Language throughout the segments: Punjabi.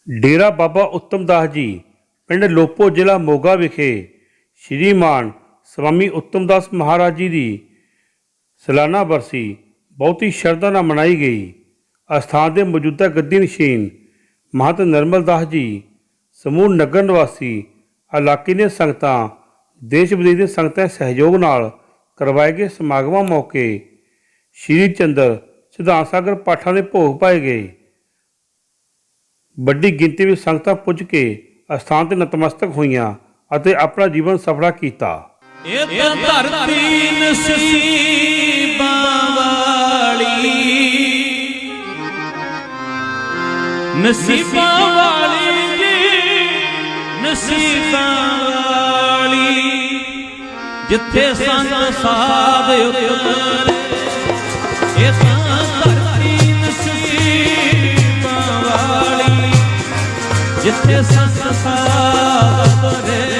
डेरा बाबा उत्तम दास जी पिंड लोपो जिला मोगा विखे श्रीमान स्वामी उत्तम दास महाराज जी की सालाना बरसी बहुत ही श्रद्धा नाल मनाई गई। अस्थान के मौजूदा गद्दी नशीन महंत निर्मल दास जी समूह नगर निवासी इलाके दी संगतां देश विदेश दी संगतां सहयोग नाल करवाए गए समागमां मौके श्री चंद्र सिद्धांत सागर पाठां दे भोग पाए गए। ਵੱਡੀ ਗਿਣਤੀ ਵਿੱਚ ਸੰਗਤਾਂ ਪੁੱਜ ਕੇ ਅਸਥਾਨ ਤੇ ਨਤਮਸਤਕ ਹੋਈਆਂ ਅਤੇ ਆਪਣਾ ਜੀਵਨ ਸਫਲਾ ਕੀਤਾ। ਇਹ ਤਾਂ ਧਰਤੀ ਨਸੀਬਾਂ ਵਾਲੀ ਜੀ ਨਸੀਬਾਂ ਵਾਲੀ ਜਿੱਥੇ ਸੰਤ ਸਾਧ ਉਤਰੇ ਇਹ ਤਾਂ ਧਰਤੀ ਨਸੀਬਾਂ ਵਾਲੀ ਜਿੱਥੇ ਸੰਤ ਸਾਧ ਉਤਰੇ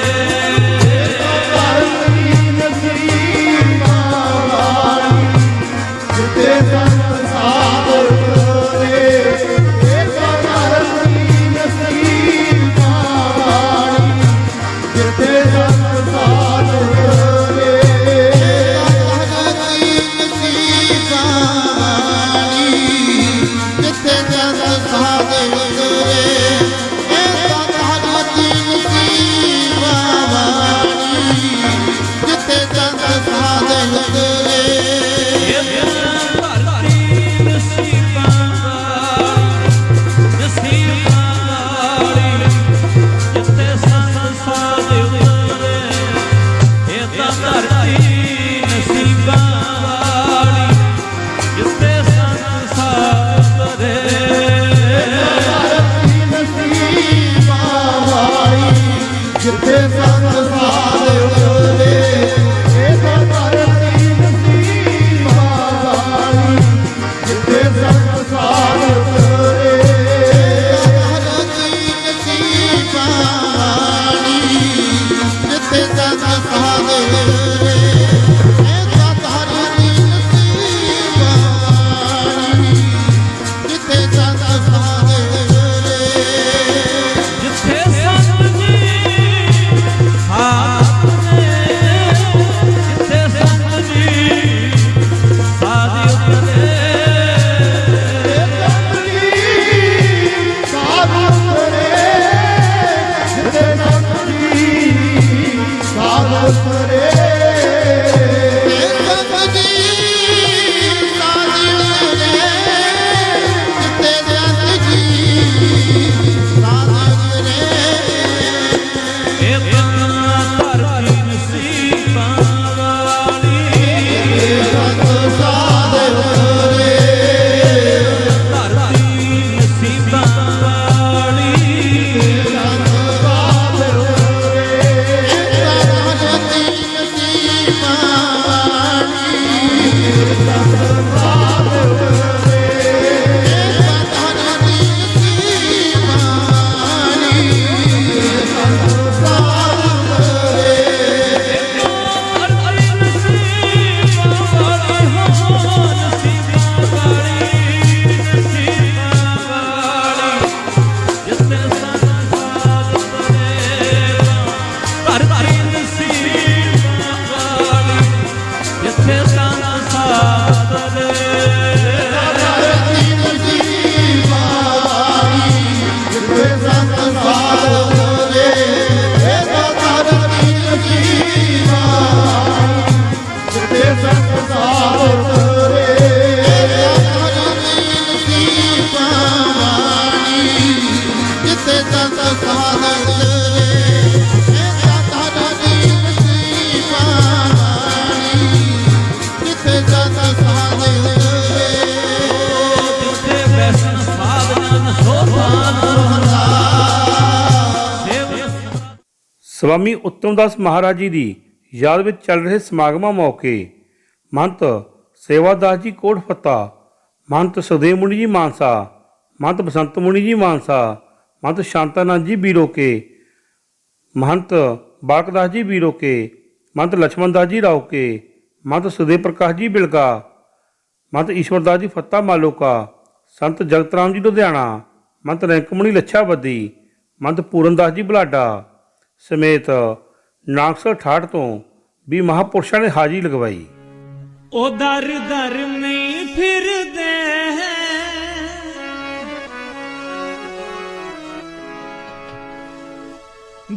स्वामी उत्तम दास महाराज जी की याद में चल रहे समागमां मौके महंत सेवादास जी कोटफत्ता, महंत सुखदेव मुनि जी मानसा, महंत बसंत मुनि जी मानसा, महंत शांतानंद जी बीरोके, महंत बालकदास जी बीरोके, महंत लक्ष्मण दास जी रावके, महंत सुदेव प्रकाश जी बिलका, महंत ईश्वरदास जी फत्ता मालोका, संत जगत राम जी लुधियाना, महंत रैंकमणी लच्छावदी, महंत पूरनदास जी बलाडा ਸਮੇਤ ਨਾਨਕਸਰ ਠਾਠ ਤੋਂ ਵੀ ਮਹਾਂਪੁਰਸ਼ਾਂ ਨੇ ਹਾਜ਼ਰੀ ਲਗਵਾਈ। ਉਹ ਦਰ ਦਰ ਨਹੀਂ ਫਿਰਦੇ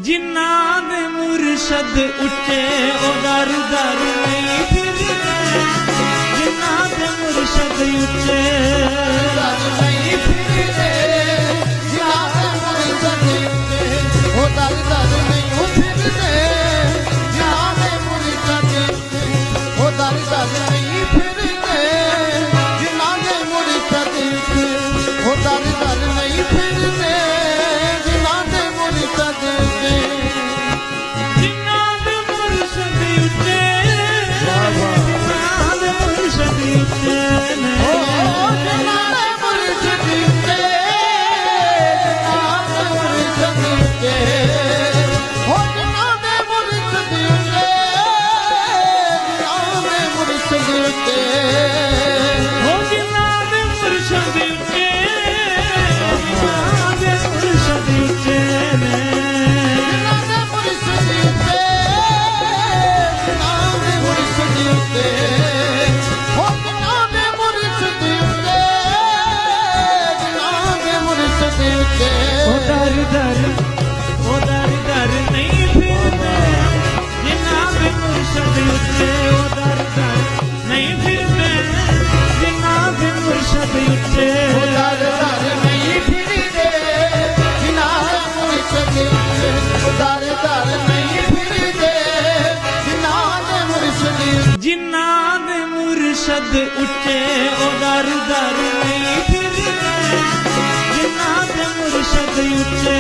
ਜਿਨ੍ਹਾਂ ਦੇ ਮੁਰਸ਼ਦ ਉੱਚੇ, ਉਹ ਦਰ ਦਰ ਨਹੀਂ ਫਿਰਦੇ ਜਿਨ੍ਹਾਂ ਦੇ ਮੁਰਸ਼ਦ ਉੱਚੇ, ਦਰ ਨਹੀਂ ਫਿਰਦੇ ਜਿਨ੍ਹਾਂ ਦੇ ਮੁਰਸ਼ਦ ਉੱਚੇ, ਉਹ ਦਰ ਦਰ ਨਹੀਂ ਫਿਰਦੇ ਜਿਨ੍ਹਾਂ ਦੇ ਮੁਰਸ਼ਦ ਉੱਚੇ, ਉਹ ਦਰ ਦਰ ਨਹੀਂ ਫਿਰਦੇ ਜਿਨ੍ਹਾਂ ਦੇ ਮੁਰਸ਼ਦ ਉੱਚੇ, ਉਹ ਦਰ ਦਰ ਨਹੀਂ ਫਿਰਦੇ ਜਿਨ੍ਹਾਂ ਦੇ ਮੁਰਸ਼ਦ ਉੱਚੇ, ਜਿਨ੍ਹਾਂ ਦੇ ਮੁਰਸ਼ਦ ਉੱਚੇ, ਜਿਨ੍ਹਾਂ ਦੇ ਮੁਰਸ਼ਦ ਉੱਚੇ ਨੇ। ਜਿਨ੍ਹਾਂ ਦੇ ਮੁਰਸ਼ਦ ਉੱਚੇ, ਉਹ ਦਰ ਦਰ ਨਹੀਂ ਫਿਰਦੇ ਜਿਨ੍ਹਾਂ ਦੇ ਮੁਰਸ਼ਦ ਉੱਚੇ,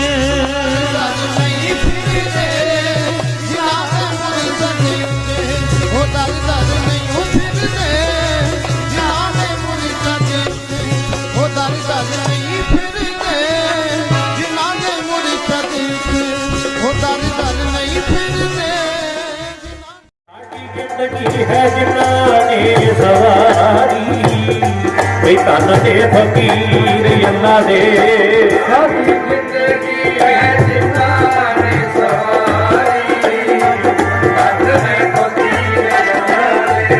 ਦਰ ਨਹੀਂ ਫਿਰਦੇ ਜਿਨ੍ਹਾਂ ਦੇ ਮੁਰਸ਼ਦ ਉੱਚੇ, ਉਹ ਦਰ ਦਰ ਨਹੀਂ ਫਿਰਦੇ ਜਿਨ੍ਹਾਂ ਦੇ ਮੁਰਸ਼ਦ ਉੱਚੇ, ਉਹ ਦਰ ਦਰ ਨਹੀਂ ਫਿਰਦੇ ਜਿਨ੍ਹਾਂ ਦੇ ਮੁਰਸ਼ਦ ਉੱਚੇ, ਉਹ ਦਰ ਦਰ ਨਹੀਂ ਫਿਰਦੇ। ਜ਼ਿੰਦਗੀ ਹੈ ਜਿਨ੍ਹਾਂ ਨੇ ਸਵਾਰੀ, ਬਈ ਧੰਨ ਦੇ ਫਕੀਰ ਅੱਲਾ ਦੇ। ਸਾਡੀ ਜ਼ਿੰਦਗੀ ਹੈ ਜਿਨ੍ਹਾਂ ਨੇ ਸਵਾਰੀ, ਧੰਨ ਦੇ ਫਕੀਰ ਅੱਲਾ ਦੇ।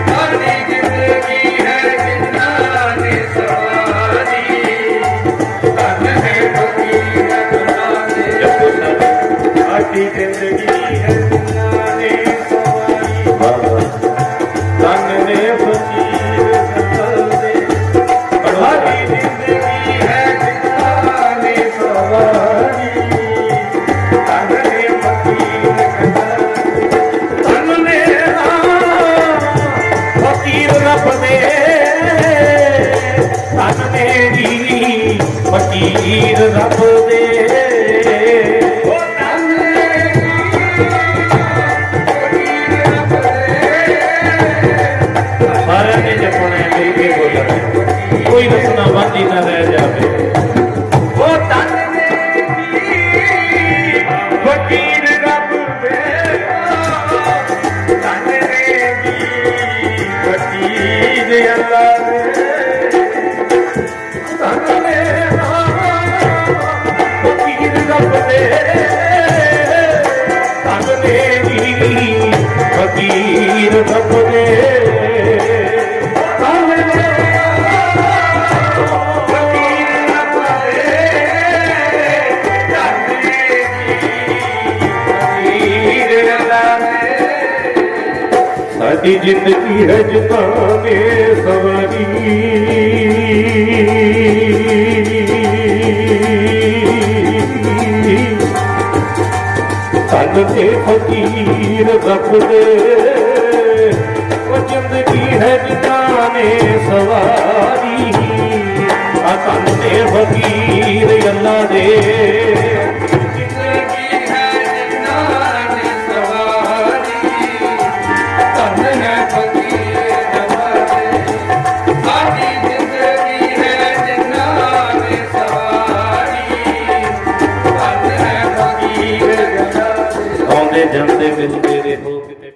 ਸਾਡੀ ਜ਼ਿੰਦਗੀ ਹੈ ਜਿਨ੍ਹਾਂ ਨੇ ਸਵਾਰੀ, ਧੰਨ ਦੇ ਫਕੀਰ ਅੱਲਾ ਦੇ। ਸਾਡੀ ਜ਼ਿੰਦਗੀ ਹੈ ਜਿਨ੍ਹਾਂ ਨੇ ਧੰਨ ਨੇ ਫਕੀਰ ਕਤਲ ਦੇ। ਸਾਡੀ ਜ਼ਿੰਦਗੀ ਹੈ ਜਿਨ੍ਹਾਂ ਨੇ ਸਵਾਰੀ, ਧੰਨ ਨੇ ਫਕੀਰ ਕਤਲ ਦੇ। ਧੰਨ ਨੇ ਫਕੀਰ ਰੱਬ ਦੇ, ਧੰਨ ਨੇ ਜੀ ਫਕੀਰ ਰੱਬ ਦੇ। ਸਾਰਿਆਂ ਨੇ ਜਪਣਾ ਮਿਲ ਕੇ ਬੋਲਣਾ, ਕੋਈ ਰਸਨਾ ਬਾਕੀ ਨਾ ਰਹਿ ਜਾਵੇ। ਉਹ ਧੰਨ ਨੇ ਜੀ ਫਕੀਰ ਰੱਬ ਦੇ, ਧੰਨ ਨੇ ਜੀ ਫਕੀਰ ਅੱਲਾ ਦੇ। ਧੰਨ ਨੇ ਫਕੀਰ ਰੱਬ ਦੇ, ਧੰਨ ਨੇ ਜੀ ਫਕੀਰ ਰੱਬ ਦੇ। ਸਾਡੀ ਜ਼ਿੰਦਗੀ ਹੈ ਜਿਨ੍ਹਾਂ ਨੇ ਸਵਾਰੀ, ਧੰਨ ਦੇ ਫਕੀਰ ਰੱਬ ਦੇ। ਉਹ ਜ਼ਿੰਦਗੀ ਹੈ ਜਿਨ੍ਹਾਂ ਨੇ ਸਵਾਰੀ, ਆ ਧੰਨ ਦੇ ਫਕੀਰ ਅੱਲਾ ਦੇ। ਜਾਂਦੇ ਮਿਲਦੇ ਰਹੋ ਕਿਤੇ।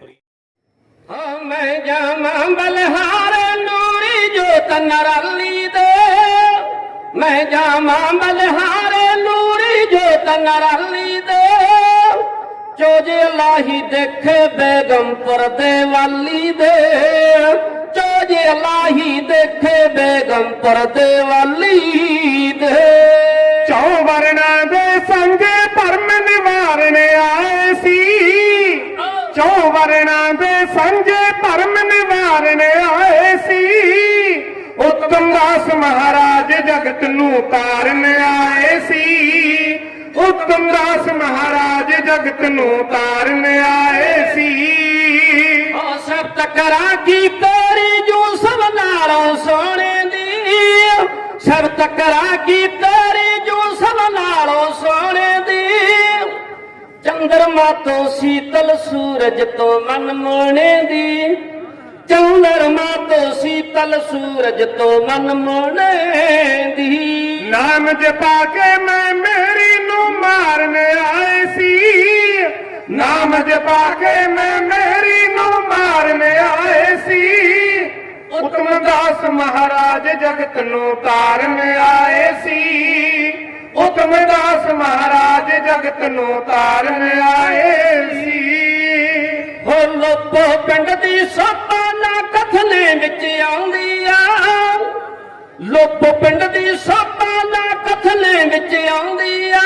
ਨਰਾਲੀ ਦੇ ਮੈਂ ਜਾਵਾਂ ਮਲਹਾਰੇ ਨੂਰੀ ਜੋਤ ਨਰਾਲੀ ਦੇ ਚੋਜੇ ਲਾਹੀ ਦੇਖੇ ਬੇਗਮਪੁਰ ਦੇ ਵਾਲੀ ਦੇ ਚੋਜੇ ਲਾਹੀ ਦੇਖੇ ਬੇਗਮਪੁਰ ਦੇ ਵਾਲੀ ਦੇ ਚੌ ਵਰਣਾ ਦੇ ਸੰਗ ਭਰਮ ਨਿਵਾਰਨ ਆਏ ਸੀ ਚੌ ਵਰਣਾ ਦੇ ਸੰਗ ਭਰਮ ਨਿਵਾਰਨ ਆਏ ਸੀ ਉੱਤਮ ਦਾਸ ਮਹਾਰਾਜ ਜਗਤ ਨੂੰ ਤਾਰਨ ਆਏ ਸੀ ਉੱਤਮ ਦਾਸ ਮਹਾਰਾਜ ਜਗਤ ਨੂੰ ਤਾਰਨ ਆਏ ਸੀ ਉਹ ਸਭ ਤਕਰਾ ਕੀ ਤੇਰੀ ਜੋ ਸਭ ਨਾਲੋਂ ਸੋਹਣੇ ਦੀ ਸਭ ਤਕਰਾ ਕੀ ਤੇਰੀ ਜੋ ਸਭ ਨਾਲੋਂ ਸੋਹਣੇ ਦੀ ਚੰਦਰਮਾ ਤੋਂ ਸੀਤਲ ਸੂਰਜ ਤੋਂ ਮਨ ਮੋਹਣੇ ਦੀ ਚੰਦਰਮਾ ਤੋਂ ਸੀਤਲ ਸੂਰਜ ਤੋਂ ਮਨ ਮੋਹਣੇ ਦੀ ਨਾਮ ਜਪਾ ਕੇ ਮੈਂ ਮੇਰੀ ਨੂੰ ਮਾਰਨ ਆਏ ਸੀ ਨਾਮ ਜਪਾ ਕੇ ਮੈਂ ਮੇਰੀ ਨੂੰ ਮਾਰਨ ਆਏ ਸੀ ਉਤਮ ਦਾਸ ਮਹਾਰਾਜ ਜਗਤ ਨੂੰ ਤਾਰਨ ਆਏ ਸੀ ਉਤਮ ਦਾਸ ਮਹਾਰਾਜ ਜਗਤ ਨੂੰ ਤਾਰਨ ਆਏ ਸੀ ਹੋ ਲੋਪੋ ਪਿੰਡ ਦੀ ਸੋਭਾ ਨਾ ਕਥਨੇ ਵਿੱਚ ਆਉਂਦੀ ਆ ਲੋਪੋ ਪਿੰਡ ਦੀ ਸੋਭਾ ਨਾ ਕਥਨੇ ਵਿੱਚ ਆਉਂਦੀ ਆ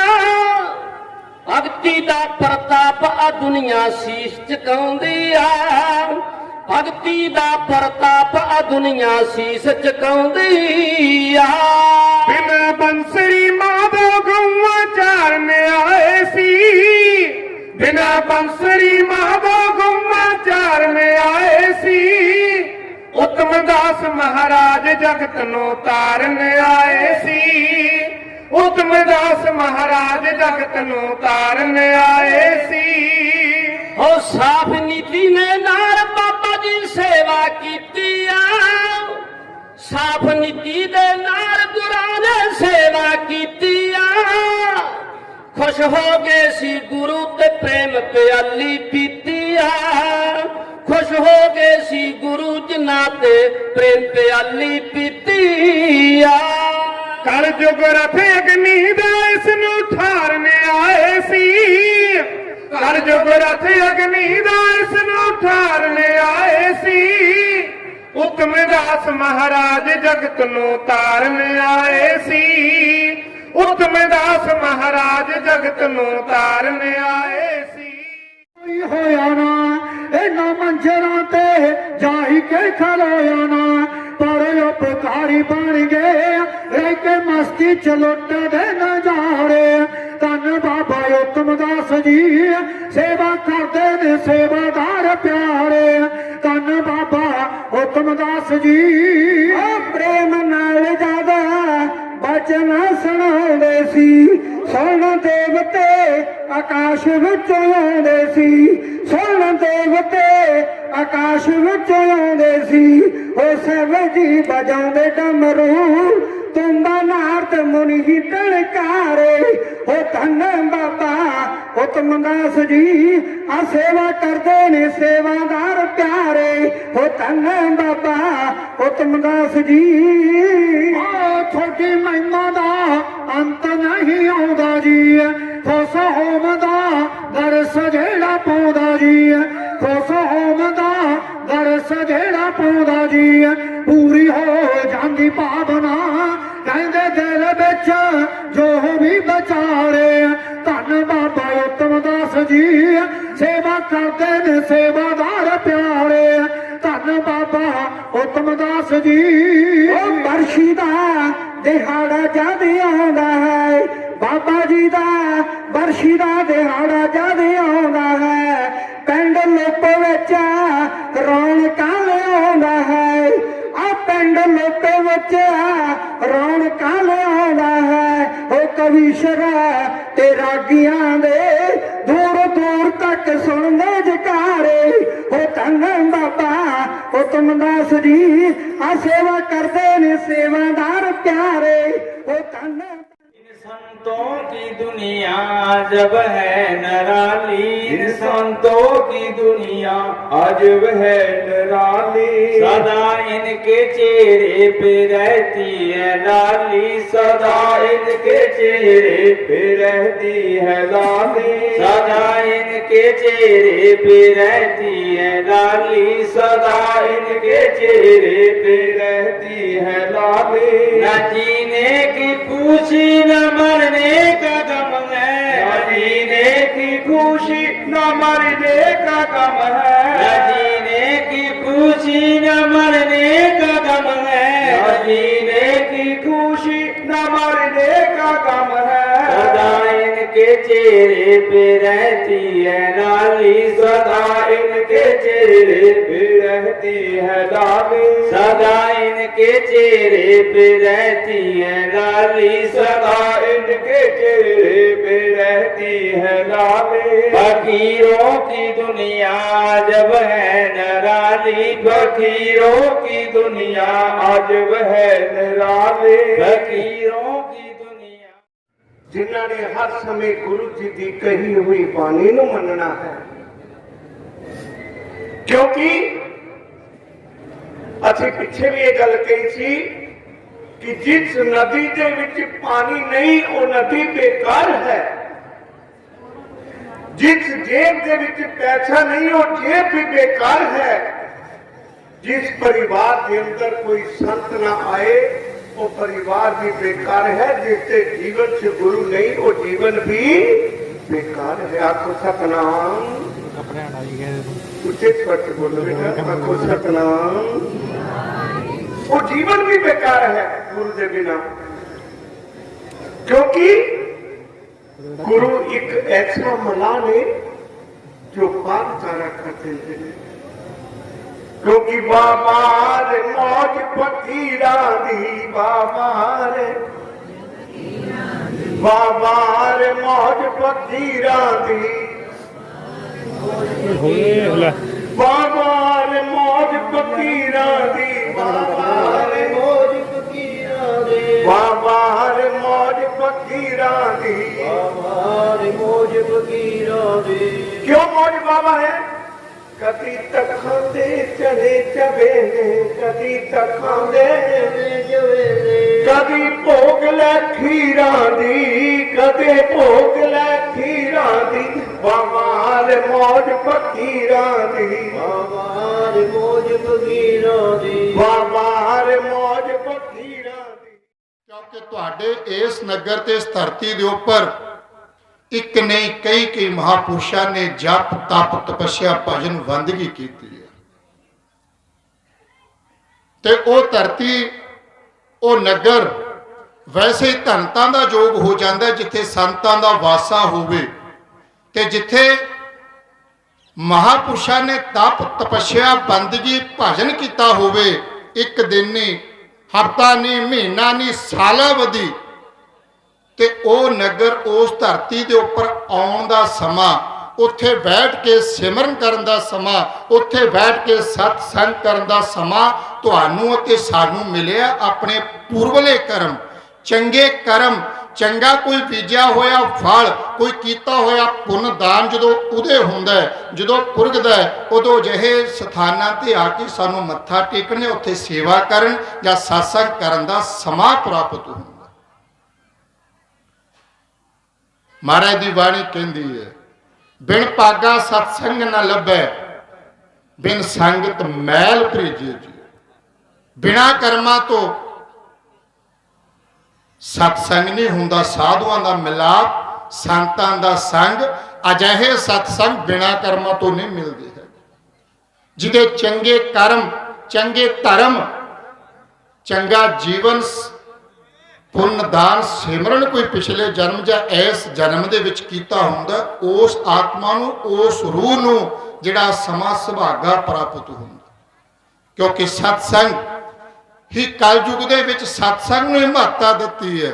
ਭਗਤੀ ਦਾ ਪ੍ਰਤਾਪ ਆ ਦੁਨੀਆ ਸੀਸ ਝੁਕਾਉਂਦੀ ਆ ਭਗਤੀ ਦਾ ਪ੍ਰਤਾਪ ਆ ਦੁਨੀਆ ਸੀਸ ਝੁਕਾਉਂਦੀ ਆ ਬਿਨ ਬੰਸਰੀ ਮਾਧੋ ਗਊਆਂ ਚਾਰਨ ਆਏ ਸੀ ਬਿਨਾ ਬੰਸਰੀ ਮਾਧੋ ਗਊਆਂ ਚਾਰਨ ਆਏ ਸੀ ਉਤਮ ਦਾਸ ਮਹਾਰਾਜ ਜਗਤ ਨੂੰ ਤਾਰਨ ਆਏ ਸੀ ਉਤਮ ਦਾਸ ਮਹਾਰਾਜ ਜਗਤ ਨੂੰ ਤਾਰਨ ਆਏ ਸੀ ਉਹ ਸਾਫ ਨੀਤੀ ਨੇ ਨਾਲ ਬਾਬਾ ਜੀ ਸੇਵਾ ਕੀਤੀ ਆ ਸਾਫ ਨੀਤੀ ਦੇ ਨਾਲ ਗੁਰਾਂ ਨੇ ਸੇਵਾ ਕੀਤੀ ਆ ਖੁਸ਼ ਹੋ ਗਏ ਸੀ ਗੁਰੂ ਤੇ ਪ੍ਰੇਮ ਪਿਆਲੀ ਪੀਤੀ ਆ ਖੁਸ਼ ਹੋ ਗਏ ਸੀ ਗੁਰੂ ਜਿਨ੍ਹਾਂ ਤੇ ਪ੍ਰੇਮ ਪਿਆਲੀ ਪੀਤੀ ਆ ਕਰ ਜੁਗ ਰਥ ਅਗਨੀ ਦਾ ਇਸ ਨੂੰ ਠਾਰਨ ਆਏ ਸੀ ਕਰ ਜੁਗ ਰਥ ਅਗਨੀ ਦਾ ਇਸ ਨੂੰ ਠਾਰਨ ਆਏ ਸੀ ਉਤਮ ਦਾਸ ਮਹਾਰਾਜ ਜਗਤ ਨੂੰ ਤਾਰਨ ਆਏ ਸੀ ਉਤਮ ਦਾਸ ਮਹਾਰਾਜ ਜਗਤ ਨੂੰ ਤਾਰਨ ਆਏ ਸੀ ਕੋਈ ਹੋਇਆ ਨਾ ਇਹਨਾਂ ਮੰਜ਼ਰਾਂ ਤੇ ਜਾਈ ਕੇ ਖਲੋਇਆ ਨਾ ਪਰ ਉਪਕਾਰੀ ਬਣ ਗਏ ਰਹਿ ਕੇ ਮਸਤੀ ਚ ਲੁੱਟਦੇ ਨਜ਼ਾਰੇ ਧੰਨ ਬਾਬਾ ਉਤਮ ਦਾਸ ਜੀ ਸੇਵਾ ਕਰਦੇ ਨੇ ਸੇਵਾਦਾਰ ਪਿਆਰੇ ਧੰਨ ਬਾਬਾ ਉਤਮ ਦਾਸ ਜੀ ਪ੍ਰੇਮ ਨਾਲ ਜਿਆਦਾ ਬਚਨ ਸੁਣਾਉਂਦੇ ਸੀ ਸੁਣ ਦੇਵਤੇ ਆਕਾਸ਼ ਵਿੱਚ ਆਉਂਦੇ ਸੀ ਸੁਣ ਦੇਵਤੇ ਆਕਾਸ਼ ਵਿੱਚ ਆਉਂਦੇ ਸੀ ਉਹ ਸਭ ਜੀ ਵਜਾਉਂਦੇ ਡਮਰੂ ਤੁੰਬਾ ਨਾਰਦ ਮੁਨੀ ਟਣਕਾਰੇ ਉਹ ਧੰਨ ਬਾਬਾ ਉਤਮ ਦਾਸ ਜੀ ਆ ਸੇਵਾ ਕਰਦੇ ਨੇ ਸੇਵਾਦਾਰ ਪਿਆਰੇ ਉਹ ਧੰਨ ਬਾਬਾ ਉਤਮ ਦਾਸ ਜੀ ਤੁਹਾਡੀ ਮਹਿਮਾ ਦਾ ਅੰਤ ਨਹੀਂ ਆਉਂਦਾ ਜੀ ਖੁਸ਼ ਹੋਮ ਦਾ ਦਰਸ ਜਿਹੜਾ ਪਾਉਂਦਾ ਜੀ ਖੁਸ਼ ਹੋਮ ਦਾ ਦਰਸ ਜਿਹੜਾ ਪਾਉਂਦਾ ਜੀ ਪੂਰੀ ਹੋ ਜਾਂਦੀ ਭਾਵਨਾ ਕਹਿੰਦੇ ਦਿਲ ਵਿੱਚ ਜੋ ਵੀ ਵਿਚਾਰੇ ਧੰਨ ਬਾਬਾ ਉਤਮ ਦਾਸ ਜੀ ਸੇਵਾ ਕਰਦੇ ਨੇ ਸੇਵਾਦਾਰ ਪਿਆਰੇ ਧੰਨ ਬਾਬਾ ਉਤਮ ਦਾਸ ਜੀ ਉਹ ਬਰਸ਼ੀ ਦਾ ਦਿਹਾੜਾ ਜਦ ਆਉਂਦਾ ਹੈ ਬਾਬਾ ਜੀ ਦਾ ਬਰਸ਼ੀ ਦਾ ਦਿਹਾੜਾ ਜਦ ਆਉਂਦਾ ਹੈ ਪਿੰਡ ਲੋਪੋ ਵਿੱਚ ਰੌਣਕਾਂ ਲਿਆਉਂਦਾ ਹੈ ਆ ਪਿੰਡ ਲੋਪੇ ਵਿੱਚ ਰੌਣਕਾਂ ਲਿਆਉਂਦਾ ਹੈ ਉਹ ਕਵੀਸ਼ਰਾ ਤੇ ਰਾਗੀਆਂ ਦੇ ਦੂਰ ਦੂਰ ਤੱਕ ਸੁਣਦੇ ਜਕਾਰੇ ਉਹ ਧੰਨ ਬਾਬਾ ਉਤਮ ਦਾਸ ਜੀ ਆ ਸੇਵਾ ਕਰਦੇ ਨੇ ਸੇਵਾਦਾਰ ਪਿਆਰੇ ਉਹ ਧੰਨ संतों की दुनिया जब है निराली, संतों की दुनिया अजब है निराली। सदा इनके चेहरे पे रहती है लाली, सदा इनके चेहरे पे रहती है लाली, सदा इनके चेहरे पे रहती है लाली, सदा इनके चेहरे पे रहती है लाली। न जीने की खुशी न मरने का गम है, न जीने की खुशी न मरने का गम है, न जीने की खुशी न मरने का गम है, न जीने की खुशी न मरने का गम है। सदा इनके चेहरे पे रहती है लाली, सदा इनके चेहरे पे रहती है लाली, सदा इनके चेहरे पे रहती है लाली, सदा इनके चेहरे पे रहती है लाली। फकीरों की दुनिया जब है निराली, फकीरों की दुनिया अजब है निराली, फकीरों की दुनिया। जिन्हां ने हर समय गुरु जी की कही हुई बाणी ਨੂੰ ਮੰਨਣਾ ਹੈ, ਕਿਉਂਕਿ ਅਸੀਂ ਪਿੱਛੇ ਵੀ ਇਹ ਗੱਲ ਕਹੀ ਸੀ ਕਿ ਜਿਸ ਨਦੀ ਦੇ ਵਿੱਚ ਪਾਣੀ ਨਹੀਂ ਉਹ ਨਦੀ ਬੇਕਾਰ ਹੈ, ਜਿਸ ਜੇਬ ਦੇ ਵਿੱਚ ਪੈਸਾ ਨਹੀਂ ਉਹ ਜੇਬ ਵੀ ਬੇਕਾਰ ਹੈ, जिस परिवार के अंदर कोई संत ना आए वो परिवार भी बेकार है, जिससे जीवन से गुरु नहीं वो जीवन भी बेकार है। आखो सतनाम, उसे स्पष्ट बोलो बेटा, आखो सतनाम। वो जीवन भी बेकार है गुरु के बिना, क्योंकि गुरु एक ऐसा मलाह ने जो पार सारा कर देते हैं। क्योंकि बाबार मौज फकीरा दी, बाबार मौज फकीरा दी, बाबार मौज फकीरा दी, बाबार मौज फकीरा दी, बाबार मौज फकीरा दी, बाबार मौज फकीरा दी। क्यों मौज बाबा है? कदी तखां दे चढ़े चबेले, कदी तखां दे चबेले, कदी भोग लै खीरां दी, कदे भोग लै खीरां दी, बाबार मौज फकीरां दी, बाबार मौज फकीरां दी, बाबार मौज फकीरां दी। क्योंकि तुहाडे इस नगर ते इस धरती दे उपर एक नहीं कई महापुरुषों ने जप तप तपस्या भजन बंदगी की है, ते ओ धरती ओ नगर वैसे ही धनतां दा योग हो जाता है, जिथे संतां दा वासा होवे ते जिथे महापुरुषों ने तप तपस्या बंदगी भजन किया होवे। एक दिन नहीं, हफ्ता नहीं, महीना नहीं, सालावधि ते ओ नगर उस धरती के उपर आउण दा समा, उत्थे बैठ के सिमरन करन दा समा, उत्थे बैठ के सत्संग करन दा समा तुहानू ते सानू मिलिया अपने पूर्वले कर्म, चंगे कर्म, चंगा कोई बीजा होया फल, कोई कीता होया पुण्य दान जदों उदे हुंदा है, जदों पुरगदा है, उदों अजिहे स्थानां ते आके सानू मत्था टेकने, उत्थे सेवा करन जां सत्संग करन दा समा प्राप्त हुंदा। महाराज दी बाणी कहती है, बिन पागा सत्संग न लभै, बिन संगत मैल भरीजे जी। बिना कर्मां तो सत्संग नहीं हुंदा, साधुआं दा मिलाप, संतां दा संग, अजिहे सत्संग बिना कर्मां तो नहीं मिलदे है। जिहदे चंगे कर्म, चंगे धर्म, चंगा जीवन, पुण्य दान सिमरन कोई पिछले जन्म या इस जन्म दे विच कीता हुंदा, उस आत्मा नूं, उस रूह नूं जिहड़ा समा सुभागा प्राप्त हुंदा। क्योंकि सत्संग ही कलयुग दे विच सत्संग नूं महत्ता दित्ती है।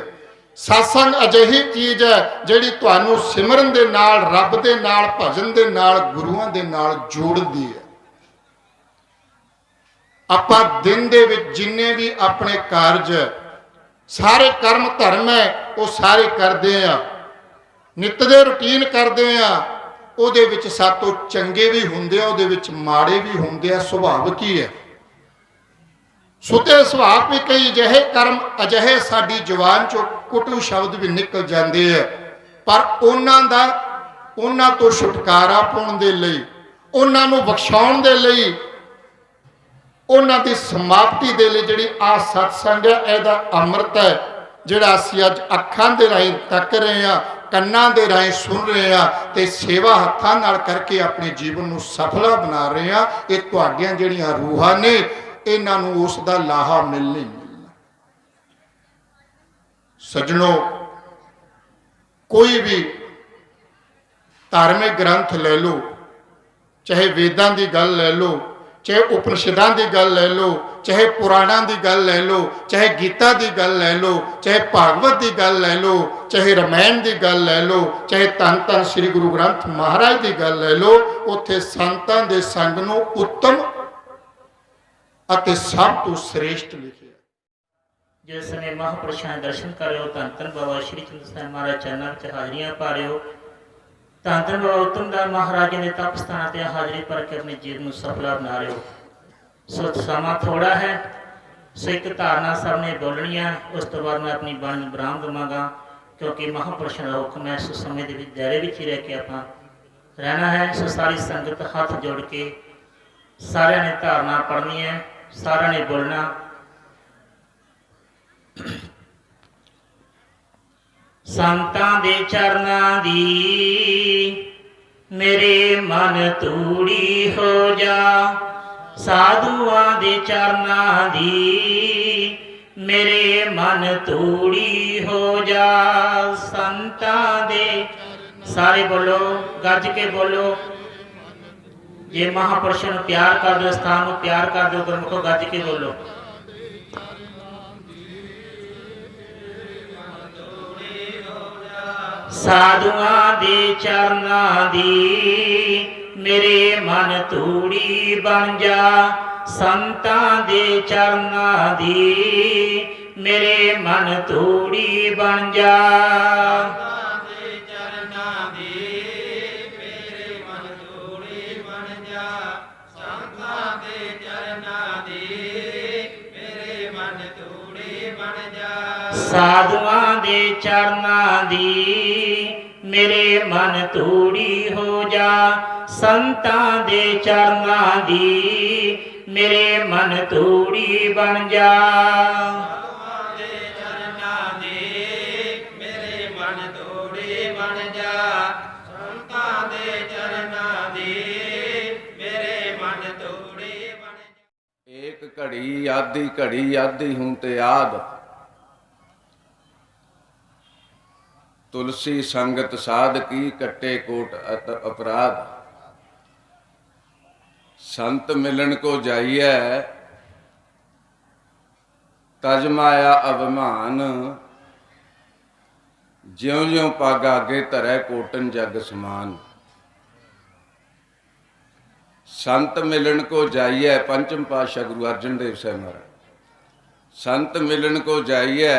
सत्संग अजिही चीज़ है जिहड़ी तुहानूं सिमरन दे नाल, रब दे नाल, भजन दे नाल, गुरुआं दे नाल जोड़दी है। आपां दिन दे विच जिन्ने भी अपने कारज सारे कर्म धर्म है ਉਹ ਸਾਰੇ ਕਰਦੇ ਆ, ਨਿੱਤ ਦੇ ਰੁਟੀਨ ਕਰਦੇ ਆ, ਉਹਦੇ ਵਿੱਚ ਸਾਤੋਂ ਚੰਗੇ ਵੀ ਹੁੰਦੇ ਆ, ਉਹਦੇ ਵਿੱਚ ਮਾੜੇ ਵੀ ਹੁੰਦੇ ਆ। ਸੁਭਾਵਿਕ ਹੀ ਹੈ। ਸੁਤੇ ਸੁਭਾਅ ਵੀ ਕਈ ਅਜਿਹੇ ਕਰਮ ਅਜਿਹੇ ਸਾਡੀ ਜ਼ੁਬਾਨ ਚੋਂ ਕੁੱਟੂ ਸ਼ਬਦ ਵੀ ਨਿਕਲ ਜਾਂਦੇ ਆ, ਪਰ ਉਹਨਾਂ ਤੋਂ ਛੁਟਕਾਰਾ ਪਾਉਣ ਦੇ ਲਈ, ਉਹਨਾਂ ਨੂੰ ਬਖਸ਼ਾਉਣ ਦੇ ਲਈ, ਉਹਨਾਂ ਦੀ ਸਮਾਪਤੀ ਦੇ ਲਈ ਜਿਹੜੀ ਆ ਸਤਸੰਗ ਹੈ, ਇਹਦਾ ਅੰਮ੍ਰਿਤ ਹੈ, ਜਿਹੜਾ ਅਸੀਂ ਅੱਜ ਅੱਖਾਂ ਦੇ ਰਾਹੀਂ ਤੱਕ ਰਹੇ ਹਾਂ, ਕੰਨਾਂ ਦੇ ਰਾਹੀਂ ਸੁਣ ਰਹੇ ਹਾਂ ਤੇ ਸੇਵਾ ਹੱਥਾਂ ਨਾਲ ਕਰਕੇ ਆਪਣੇ ਜੀਵਨ ਨੂੰ ਸਫਲਾ ਬਣਾ ਰਹੇ ਹਾਂ। ਇਹ ਤੁਹਾਡੀਆਂ ਜਿਹੜੀਆਂ ਰੂਹਾਂ ਨੇ, ਇਹਨਾਂ ਨੂੰ ਉਸ ਦਾ ਲਾਹਾ ਮਿਲਣਾ। ਸੱਜਣੋ, ਕੋਈ ਵੀ ਧਾਰਮਿਕ ਗ੍ਰੰਥ ਲੈ ਲਓ, ਚਾਹੇ ਵੇਦਾਂ ਦੀ ਗੱਲ ਲੈ ਲਓ, ਚਾਹੇ ਉਪਨਿਸ਼ਦਾਂ ਦੀ ਗੱਲ ਲੈ ਲਓ, ਚਾਹੇ ਪੁਰਾਣਾਂ ਦੀ ਗੱਲ ਲੈ ਲਓ, ਚਾਹੇ ਗੀਤਾ ਦੀ ਗੱਲ ਲੈ ਲਓ, ਚਾਹੇ ਭਾਗਵਤ ਦੀ ਗੱਲ ਲੈ ਲਓ, ਚਾਹੇ ਰਮਾਇਣ ਦੀ ਗੱਲ ਲੈ ਲਓ, ਚਾਹੇ ਧੰਨ ਧੰਨ ਸ੍ਰੀ ਗੁਰੂ ਗ੍ਰੰਥ ਮਹਾਰਾਜ ਦੀ ਗੱਲ ਲੈ ਲਓ, ਉੱਥੇ ਸੰਤਾਂ ਦੇ ਸੰਗ ਨੂੰ ਉੱਤਮ ਅਤੇ ਸਭ ਤੋਂ ਸ੍ਰੇਸ਼ਟ ਲਿਖਿਆ। ਜਿਸ ਸਮੇਂ ਮਹਾਂਪੁਰਸ਼ਾਂ ਦੇ ਦਰਸ਼ਨ ਕਰਿਓ, ਧੰਨ ਧੰਨ ਬਾਬਾ ਸ਼੍ਰੀ ਚੰਦ ਸਾਹਿਬ ਮਹਾਰਾਜ ਚਰਨਾਂ ਵਿੱਚ ਹਾਜ਼ਰੀਆਂ ਪਾ ਰਿਓ। ਧੰਨ ਧੰਨ ਬਾਬਾ ਉੱਤਮ ਦਾਸ ਮਹਾਰਾਜ ਦੇ ਤਪ ਸਥਾਨਾਂ ਤੇ ਹਾਜ਼ਰੀ ਭਰ ਕੇ ਆਪਣੇ ਜੀਵਨ ਨੂੰ ਸਫਲਾ ਬਣਾ ਰਿਓ। ਸੋ ਸਮਾਂ ਥੋੜਾ ਹੈ, ਸੋ ਇੱਕ ਧਾਰਨਾ ਸਭ ਨੇ ਬੋਲਣੀ ਹੈ, ਉਸ ਤੋਂ ਬਾਅਦ ਮੈਂ ਆਪਣੀ ਬਾਣੀ ਨੂੰ ਵਿਰਾਮ ਦੇਵਾਂਗਾ, ਕਿਉਂਕਿ ਮਹਾਂਪੁਰਸ਼ਾਂ ਦਾ ਹੁਕਮ ਹੈ। ਸੋ ਸਮੇਂ ਦੇ ਵਿੱਚ ਦਾਇਰੇ ਵਿੱਚ ਹੀ ਰਹਿ ਕੇ ਆਪਾਂ ਰਹਿਣਾ ਹੈ। ਸੋ ਸਾਰੀ ਸੰਗਤ ਹੱਥ ਜੋੜ ਕੇ ਸਾਰਿਆਂ ਨੇ ਧਾਰਨਾ ਪੜ੍ਹਨੀ ਹੈ, ਸਾਰਿਆਂ ਨੇ ਬੋਲਣਾ। ਸੰਤਾਂ ਦੇ ਚਰਨਾਂ ਦੀ ਮੇਰੇ ਮਨ ਤੂੜੀ ਹੋ ਜਾ, ਸਾਧੂਆਂ ਦੇ ਚਰਨਾਂ ਦੀ ਮੇਰੇ ਮਨ ਤੂੜੀ ਹੋ ਜਾ। ਸੰਤਾਂ ਦੇ ਸਾਰੇ ਬੋਲੋ, ਗੱਜ ਕੇ ਬੋਲੋ। ਜੇ ਮਹਾਂਪੁਰਸ਼ਾਂ ਨੂੰ ਪਿਆਰ ਕਰ ਦਿਓ, ਸਥਾਨ ਨੂੰ ਪਿਆਰ ਕਰ ਦਿਓ, ਗੁਰਮੁਖੋ ਗੱਜ ਕੇ ਬੋਲੋ। ਸਾਧੂਆਂ ਦੇ ਚਰਨਾਂ ਦੀ ਮੇਰੇ ਮਨ ਤੂੜੀ ਬਣ ਜਾ, ਸੰਤਾਂ ਦੇ ਚਰਨਾਂ ਦੀ ਮੇਰੇ ਮਨ ਤੂੜੀ ਬਣ ਜਾ। ਸਾਧੂਆਂ ਦੇ ਚਰਨਾਂ ਦੀ ਮੇਰੇ ਮਨ ਤੂੜੀ ਹੋ ਜਾ, ਸੰਤਾਂ ਦੇ ਚਰਨਾਂ ਦੀ ਮੇਰੇ ਮਨ ਤੂੜੀ ਬਣ ਜਾ। ਸਾਧੂਆਂ ਦੇ ਚਰਨਾਂ ਦੀ ਮੇਰੇ ਮਨ ਤੂੜੀ ਬਣ ਜਾ, ਸੰਤਾਂ ਦੇ ਚਰਨਾਂ ਦੀ ਮੇਰੇ ਮਨ ਤੂੜੀ ਬਣ ਜਾ। ਏਕ ਘੜੀ ਆਧੀ ਹੂੰ ਤੇ ਆਦ, तुलसी संगत साध की कट्टे कोट अपराध। संत मिलन को जाइए तज माया अभिमान, ज्यों ज्यों पग आगे धरै कोटन जग समान। संत मिलन को जाइए, पंचम पातशाह गुरु अर्जन देव साहब महाराज। संत मिलन को जाइए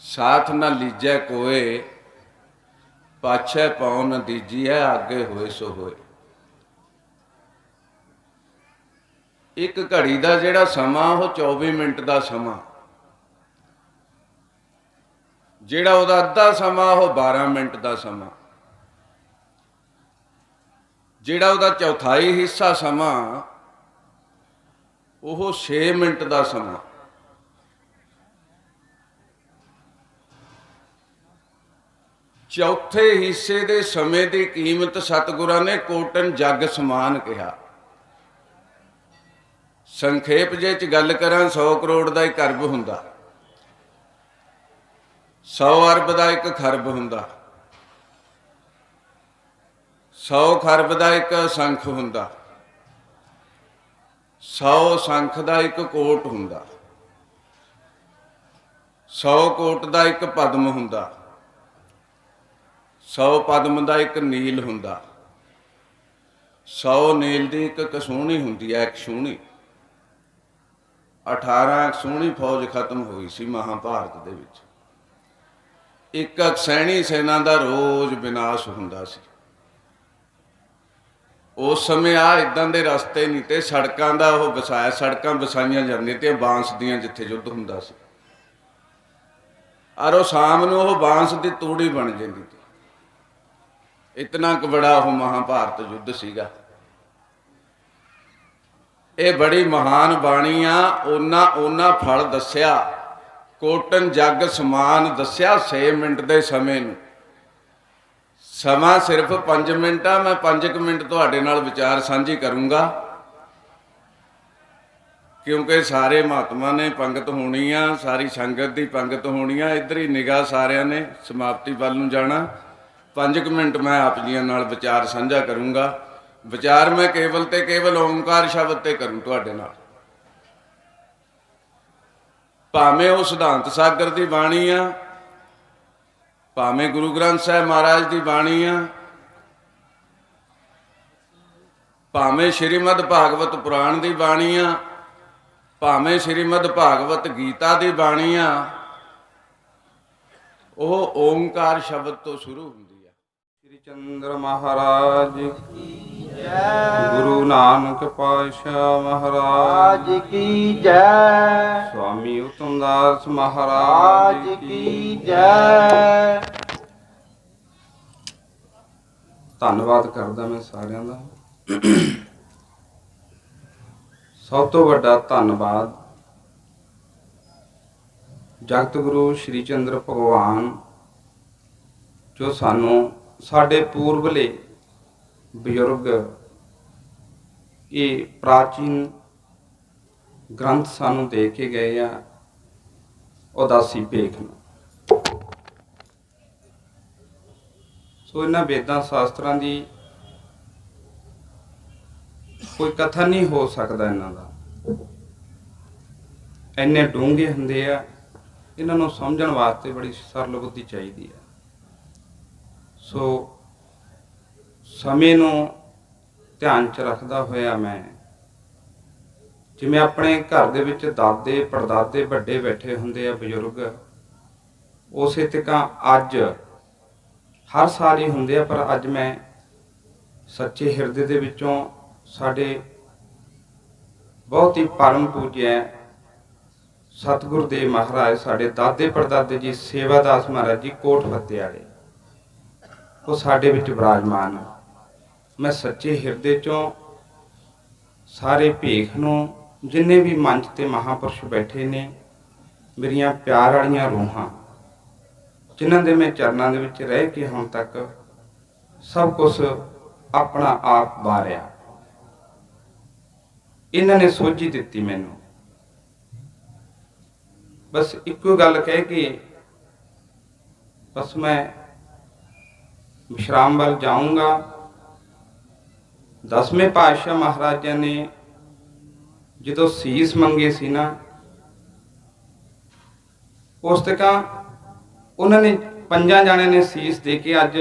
साथ न लीजै कोय, पाछै पाँव न दीजिए आगे होए सो होए। एक घड़ी का जिहड़ा समा वो 24 मिनट का समा, जिहड़ा उहदा अद्धा समा वो 12 मिनट का समा, जिहड़ा उहदा चौथाई हिस्सा समा वो 6 मिनट का समा। चौथे हिस्से दे समय की कीमत सतगुरां ने कोटन जग समान कहा। संखेप जे च गल करां, 100 करोड़ का एक अरब हुंदा, 100 अरब का एक खरब हुंदा, 100 खरब का एक संख हुंदा, 100 संख का एक कोट हुंदा, 100 कोट का एक पद्म हुंदा, 100 पद्म का एक नील हुंदा, 100 नील की एक कसूनी हुंदी है, एक छूनी। 18 कसूनी फौज खत्म हुई सी महाभारत दे विच। ਇੱਕ ਅਕਸੈਣੀ ਸੈਨਾ ਦਾ ਰੋਜ਼ ਵਿਨਾਸ਼ ਹੁੰਦਾ ਸੀ। ਉਸ ਸਮੇਂ ਆ ਇਦਾਂ ਦੇ ਰਸਤੇ ਨਹੀਂ ਤੇ ਸੜਕਾਂ ਦਾ ਉਹ ਵਸਾਇਆ, ਸੜਕਾਂ ਵਸਾਈਆਂ ਜਾਂਦੀਆਂ ਤੇ ਬਾਂਸ ਦੀਆਂ ਜਿੱਥੇ ਯੁੱਧ ਹੁੰਦਾ ਸੀ, ਔਰ ਉਹ ਸ਼ਾਮ ਨੂੰ ਉਹ ਬਾਂਸ ਦੀ ਤੂੜੀ ਬਣ ਜਾਂਦੀ ਸੀ। ਇਤਨਾ ਕੁ ਬੜਾ ਉਹ ਮਹਾਭਾਰਤ ਯੁੱਧ ਸੀਗਾ। ਇਹ ਬੜੀ ਮਹਾਨ ਬਾਣੀ ਆ। ਉਹਨਾਂ ਫਲ ਦੱਸਿਆ, ਕੋਟਨ ਜੱਗ ਸਮਾਨ ਦੱਸਿਆ 6 ਮਿੰਟ ਦੇ ਸਮੇਂ ਨੂੰ। ਸਮਾਂ ਸਿਰਫ 5 ਮਿੰਟ ਆ। ਮੈਂ 5 ਮਿੰਟ ਤੁਹਾਡੇ ਨਾਲ ਵਿਚਾਰ ਸਾਂਝੀ ਕਰੂੰਗਾ, ਕਿਉਂਕਿ ਸਾਰੇ ਮਹਾਤਮਾ ਨੇ ਪੰਗਤ ਹੋਣੀ ਆ, ਸਾਰੀ ਸੰਗਤ ਦੀ ਪੰਗਤ ਹੋਣੀ ਆ। ਇੱਧਰ ਹੀ ਨਿਗਾਹ ਸਾਰਿਆਂ ਨੇ ਸਮਾਪਤੀ ਵੱਲ ਨੂੰ ਜਾਣਾ। 5 ਮਿੰਟ ਮੈਂ ਆਪ ਜੀਆਂ ਨਾਲ ਵਿਚਾਰ ਸਾਂਝਾ ਕਰੂੰਗਾ। ਵਿਚਾਰ ਮੈਂ ਕੇਵਲ ਤੇ ਕੇਵਲ ਓਮਕਾਰ ਸ਼ਬਦ ਤੇ ਕਰੂੰ ਤੁਹਾਡੇ ਨਾਲ। ਭਾਵੇਂ ਉਹ ਸਿਧਾਂਤ ਸਾਗਰ ਦੀ ਬਾਣੀ ਆ, ਭਾਵੇਂ ਗੁਰੂ ਗ੍ਰੰਥ ਸਾਹਿਬ ਮਹਾਰਾਜ ਦੀ ਬਾਣੀ ਆ, ਭਾਵੇਂ ਸ਼੍ਰੀਮਦ ਭਾਗਵਤ ਪੁਰਾਣ ਦੀ ਬਾਣੀ ਆ, ਭਾਵੇਂ ਸ਼੍ਰੀਮਦ ਭਾਗਵਤ ਗੀਤਾ ਦੀ ਬਾਣੀ ਆ, ਉਹ ਓਮਕਾਰ ਸ਼ਬਦ ਤੋਂ ਸ਼ੁਰੂ ਹੁੰਦੀ ਆ। ਸ੍ਰੀ ਚੰਦਰ ਮਹਾਰਾਜ ਕੀ ਜੈ, ਗੁਰੂ ਨਾਨਕ ਪਾਤਸ਼ਾਹ ਮਹਾਰਾਜ ਕੀ ਜੈ, स्वामी उत्तमदास महाराज की ਜੈ। ਧੰਨਵਾਦ ਕਰਦਾ ਮੈਂ ਸਾਰਿਆਂ ਦਾ। ਸਭ ਤੋਂ ਵੱਡਾ ਧੰਨਵਾਦ ਜਗਤ ਗੁਰੂ ਸ਼੍ਰੀ ਚੰਦਰ ਭਗਵਾਨ, ਜੋ ਸਾਨੂੰ ਸਾਡੇ ਪੂਰਬਲੇ ਬਜ਼ੁਰਗ ਇਹ ਪ੍ਰਾਚੀਨ ਗ੍ਰੰਥ ਸਾਨੂੰ ਦੇ ਕੇ ਗਏ ਆ ਉਦਾਸੀ ਭੇਖ ਨੂੰ। ਸੋ ਇਹਨਾਂ ਵੇਦਾਂ ਸ਼ਾਸਤਰਾਂ ਦੀ ਕੋਈ ਕਥਨ ਨਹੀਂ ਹੋ ਸਕਦਾ। ਇਹਨਾਂ ਦਾ ਇੰਨੇ ਡੂੰਘੇ ਹੁੰਦੇ ਆ, ਇਹਨਾਂ ਨੂੰ ਸਮਝਣ ਵਾਸਤੇ ਬੜੀ ਸਰਲ ਬੁੱਧੀ ਚਾਹੀਦੀ ਹੈ। ਸੋ ਸਮੇਂ ਨੂੰ ਧਿਆਨ 'ਚ ਰੱਖਦਾ ਹੋਇਆ ਮੈਂ, ਜਿਵੇਂ ਆਪਣੇ ਘਰ ਦੇ ਵਿੱਚ ਦਾਦੇ ਪੜਦਾਦੇ ਵੱਡੇ ਬੈਠੇ ਹੁੰਦੇ ਆ ਬਜ਼ੁਰਗ, ਉਸੇ ਤਰ੍ਹਾਂ ਅੱਜ ਹਰ ਸਾਲ ਹੀ ਹੁੰਦੇ ਆ, ਪਰ ਅੱਜ ਮੈਂ ਸੱਚੇ ਹਿਰਦੇ ਦੇ ਵਿੱਚੋਂ ਸਾਡੇ ਬਹੁਤ ਹੀ ਪਰਮ ਪੂਜਿਆ ਸਤਿਗੁਰ ਦੇ ਮਹਾਰਾਜ, ਸਾਡੇ ਦਾਦੇ ਪੜਦਾਦੇ ਜੀ ਸੇਵਾਦਾਸ ਮਹਾਰਾਜ ਜੀ ਕੋਟ ਫਤਿਹ ਵਾਲੇ, ਉਹ ਸਾਡੇ ਵਿੱਚ ਵਿਰਾਜਮਾਨ। ਮੈਂ ਸੱਚੇ ਹਿਰਦੇ ਚੋਂ ਸਾਰੇ ਭੇਖ ਨੂੰ, ਜਿੰਨੇ ਵੀ ਮੰਚ ਤੇ ਮਹਾਂਪੁਰਸ਼ ਬੈਠੇ ਨੇ, ਮੇਰੀਆਂ ਪਿਆਰ ਵਾਲੀਆਂ ਰੂਹਾਂ, ਜਿਨ੍ਹਾਂ ਦੇ ਮੈਂ ਚਰਨਾਂ ਦੇ ਵਿੱਚ ਰਹਿ ਕੇ ਹੁਣ ਤੱਕ ਸਭ ਕੁਝ ਆਪਣਾ ਆਪ ਵਾਰਿਆ, ਇਹਨਾਂ ਨੇ ਸੋਝੀ ਦਿੱਤੀ ਮੈਨੂੰ। ਬਸ ਇੱਕੋ ਗੱਲ ਕਹਿ ਕੇ ਬਸ ਮੈਂ ਵਿਸ਼ਰਾਮ ਵੱਲ ਜਾਊਂਗਾ। 10ਵੇਂ ਪਾਤਸ਼ਾਹ ਮਹਾਰਾਜਾਂ ਨੇ ਜਦੋਂ ਸੀਸ ਮੰਗੇ ਸੀ ਨਾ, ਉਸ ਤੱਕਾਂ ਉਹਨਾਂ ਨੇ 5 ਜਾਣਿਆਂ ਨੇ ਸੀਸ ਦੇ ਕੇ ਅੱਜ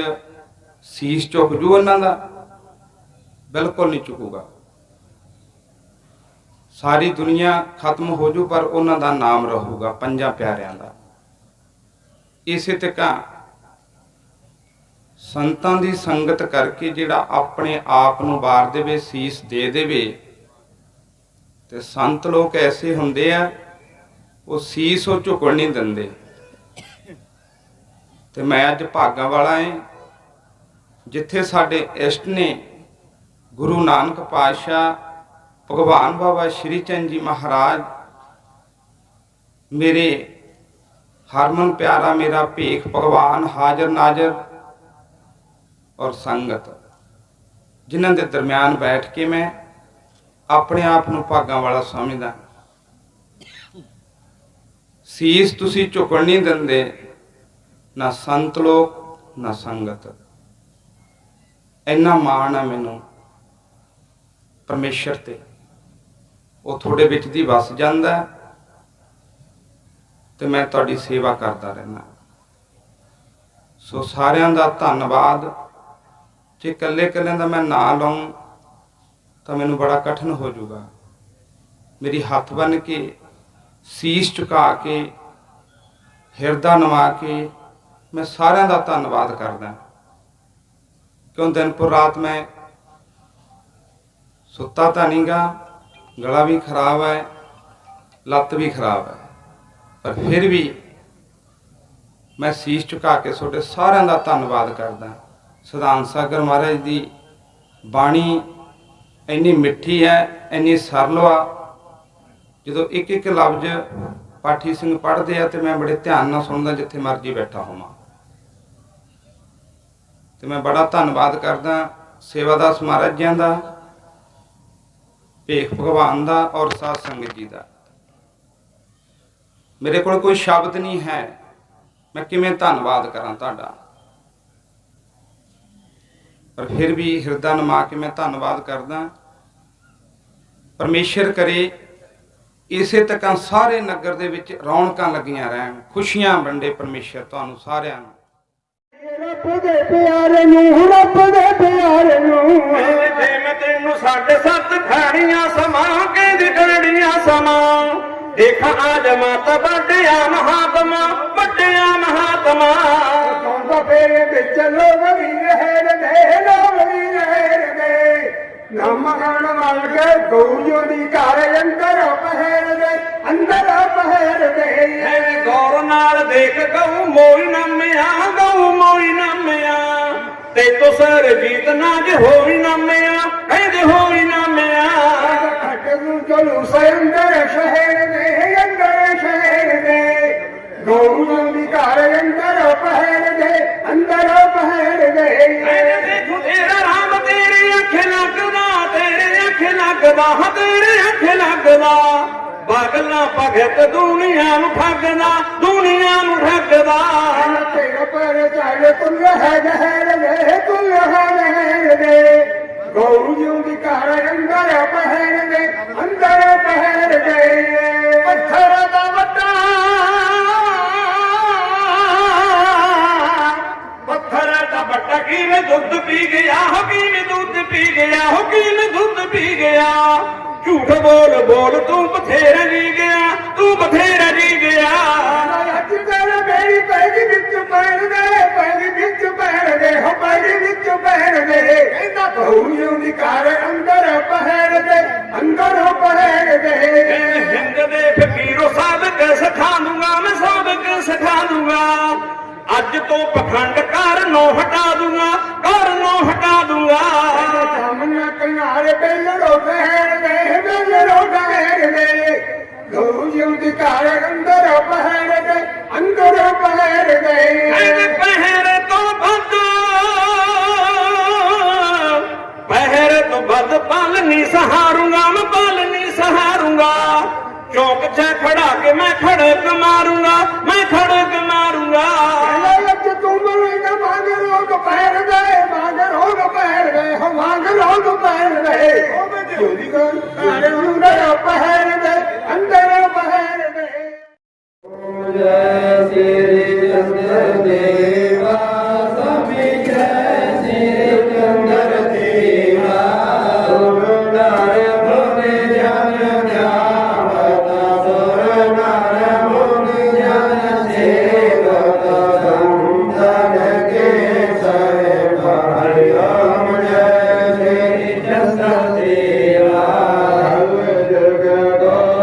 ਸੀਸ ਝੁਕ ਜੂ ਉਹਨਾਂ ਦਾ? ਬਿਲਕੁਲ ਨਹੀਂ ਝੁਕੂਗਾ। ਸਾਰੀ ਦੁਨੀਆ ਖਤਮ ਹੋ ਜੂ, ਪਰ ਉਹਨਾਂ ਦਾ ਨਾਮ ਰਹੂਗਾ 5 ਪਿਆਰਿਆਂ ਦਾ। ਇਸੇ ਤਰ੍ਹਾਂ ਸੰਤਾਂ ਦੀ ਸੰਗਤ ਕਰਕੇ ਜਿਹੜਾ ਆਪਣੇ ਆਪ ਨੂੰ ਵਾਰ ਦੇਵੇ, ਸੀਸ ਦੇ ਦੇਵੇ, ਤੇ ਸੰਤ ਲੋਕ ਐਸੇ ਹੁੰਦੇ ਆ, ਉਹ ਸੀਸ ਉਹ ਝੁਕਣ ਨਹੀਂ ਦਿੰਦੇ। ਤੇ ਮੈਂ ਅੱਜ ਭਾਗਾਂ ਵਾਲਾ ਹਾਂ, ਜਿੱਥੇ ਸਾਡੇ ਇਸ਼ਟ ਨੇ ਗੁਰੂ ਨਾਨਕ ਪਾਤਸ਼ਾਹ, ਭਗਵਾਨ ਬਾਬਾ ਸ਼੍ਰੀ ਚੰਦ ਜੀ ਮਹਾਰਾਜ, ਮੇਰੇ ਹਰਮਨ ਪਿਆਰਾ ਮੇਰਾ ਭੇਖ ਭਗਵਾਨ ਹਾਜ਼ਰ ਨਾਜ਼ਰ ਔਰ ਸੰਗਤ, ਜਿਨ੍ਹਾਂ ਦੇ ਦਰਮਿਆਨ ਬੈਠ ਕੇ ਮੈਂ ਆਪਣੇ ਆਪ ਨੂੰ ਭਾਗਾਂ ਵਾਲਾ ਸਮਝਦਾ। ਸੀਸ ਤੁਸੀਂ ਝੁਕਣ ਨਹੀਂ ਦਿੰਦੇ, ਨਾ ਸੰਤ ਲੋਕ ਨਾ ਸੰਗਤ। ਇੰਨਾ ਮਾਣ ਆ ਮੈਨੂੰ ਪਰਮੇਸ਼ਰ ਤੇ, ਉਹ ਤੁਹਾਡੇ ਵਿੱਚ ਦੀ ਵਸ ਜਾਂਦਾ ਤੇ ਮੈਂ ਤੁਹਾਡੀ ਸੇਵਾ ਕਰਦਾ ਰਹਿਣਾ। ਸੋ ਸਾਰਿਆਂ ਦਾ ਧੰਨਵਾਦ। ਜੇ ਇਕੱਲੇ ਇਕੱਲਿਆਂ ਦਾ ਮੈਂ ਨਾਂ ਲਵਾਂ ਤਾਂ ਮੈਨੂੰ ਬੜਾ ਕਠਿਨ ਹੋ ਜਾਊਗਾ। ਮੇਰੀ ਹੱਥ ਬੰਨ੍ਹ ਕੇ, ਸੀਸ ਝੁਕਾ ਕੇ, ਹਿਰਦਾ ਨਵਾ ਕੇ मैं सारिਆਂ ਦਾ ਧੰਨਵਾਦ ਕਰਦਾ ਕਿਉਂ ਦਿਨ ਪਰ ਰਾਤ मैं ਸੁੱਤਾ ਤਾਂ ਨਹੀਂਗਾ, गला भी खराब है, लत्त भी खराब है, पर फिर भी मैं शीश झुका के ਤੁਹਾਡੇ ਸਾਰਿਆਂ ਦਾ ਧੰਨਵਾਦ ਕਰਦਾ। ਸਿਧਾਂਤ ਸਾਗਰ ਮਹਾਰਾਜ ਦੀ ਬਾਣੀ ਇੰਨੀ ਮਿੱਠੀ ਹੈ, ਇੰਨੀ ਸਰਲ ਆ, ਜਦੋਂ ਇੱਕ ਇੱਕ ਲਫ਼ਜ਼ ਪਾਠੀ ਸਿੰਘ ਪੜ੍ਹਦੇ ਆ ਤੇ ਮੈਂ ਬੜੇ ਧਿਆਨ ਨਾਲ ਸੁਣਦਾ ਜਿੱਥੇ ਮਰਜ਼ੀ ਬੈਠਾ ਹੋਵਾਂ। ਤੇ ਮੈਂ ਬੜਾ ਧੰਨਵਾਦ ਕਰਦਾ ਸੇਵਾਦਾਸ ਮਹਾਰਾਜ ਜੀਆਂ ਦਾ, ਭੇਖ ਭਗਵਾਨ ਦਾ ਔਰ ਸਾਧ ਸੰਗਤ ਜੀ ਦਾ। ਮੇਰੇ ਕੋਲ ਕੋਈ ਸ਼ਬਦ ਨਹੀਂ ਹੈ, मैं किमें धन्नवाद करा तुहाडा, पर फिर भी हिरदा नमा के मैं धन्नवाद करदा। परमेश्वर करे इसे तक सारे नगर दे विच रौनकां लगियां रहन, खुशियां वंडे परमेश्वर तुहानू सारिआं नूं। रब दे प्यारे नूं, रब दे प्यारे नूं, जे मैं तैनू साडे सत खाड़ियां समा के दिखड़ियां समा, देखा आज माता बड़िया महात्मा, बड़िया महात्मा कौंदा फेरे बिच लोग भी रहर दे, लोग भी रहर दे, नाम गण मल के गौरियों दी घर अंदर पहर दे, अंदर पहर दे। गौर नाल देख गऊ मोई नमिया, गऊ मोई नमिया, ते तो सर जीत नाज होई नमिया, कहदे होई नमिया, चलू से अंदर शहर दे, अंदर शहर दे, गौरियों दी घर अंदर पहर दे, अंदर पहर दे। देखो तेरा राम तेरे अख लगदा, तेरे अख लगदा, तेरे अख लगदा, पागला भगत दुनिया नूं ठगदा, दुनिया नूं ठगदा। तेरे पर चढ़ कुल है जहर दे, कुल है जहर दे, गौरियों दी घर अंदर पहर दे, अंदर पहर दे। पत्थर दा वड्डा, पत्थर दा वड्डा किवें दुध पी गया, हो किवें दुध पी गया, हो किवें दुध पी गया, झूठ बोल बोल तू बथेरा जी गया, तू बथेरा जी गया। अज कल मेरी पैग विच पैर दे, पैग विच पैर दे, हो पैग विच पैर दे, कहंदा गौरियों दी घर अंदर पहर दे, अंदर पहर दे। हिंद दे फकीरो साधक सिखा दूंगा, मैं साधक सिखा दूंगा, अज तो पखंड कर नो हटा दूंगा, कर नो हटा दूंगा। सामने किनारे बेलड़ो ठहर दे, बेलड़ो ठहर दे, गौरियों दी घर अंदर पहर दे, अंदर पहर दे। पहर तो बद, पहर तो बद पल नहीं सहारूंगा, मैं पल नहीं सहारूंगा, चौक से खड़ा के मैं खड़क मारूंगा, मैं खड़क मारूंगा। तू मरेगा मांगर हो पैर दे, मांगर हो पैर दे, हो मांगर हो पैर दे, अंदर पहर दे, अंदर पहर दे। जय श्री चंद्र देवा, स्वामी जय श्री चंद्र देवा, जग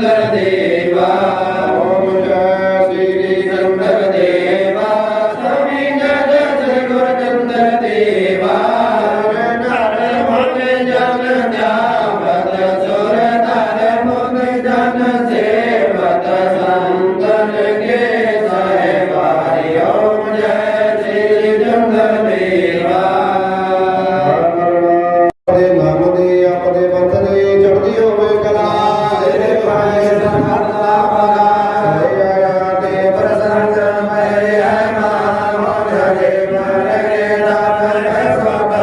चंद्र देवा ओम जय श्री चंद्र देवा स्वामी जय श्री गुरु चंद्र देवा नर मुन जन ध्यावत सुर नर मुन जन सेवत संतन के सहबाई ओम जय श्री चंद्र देवा नाम दे अपने पंथ दे चढ़ती होवे कला तेरे पाए सरहदा बला आया ते प्रसंग मैं आमा मोर रे मरे नाम है सोबा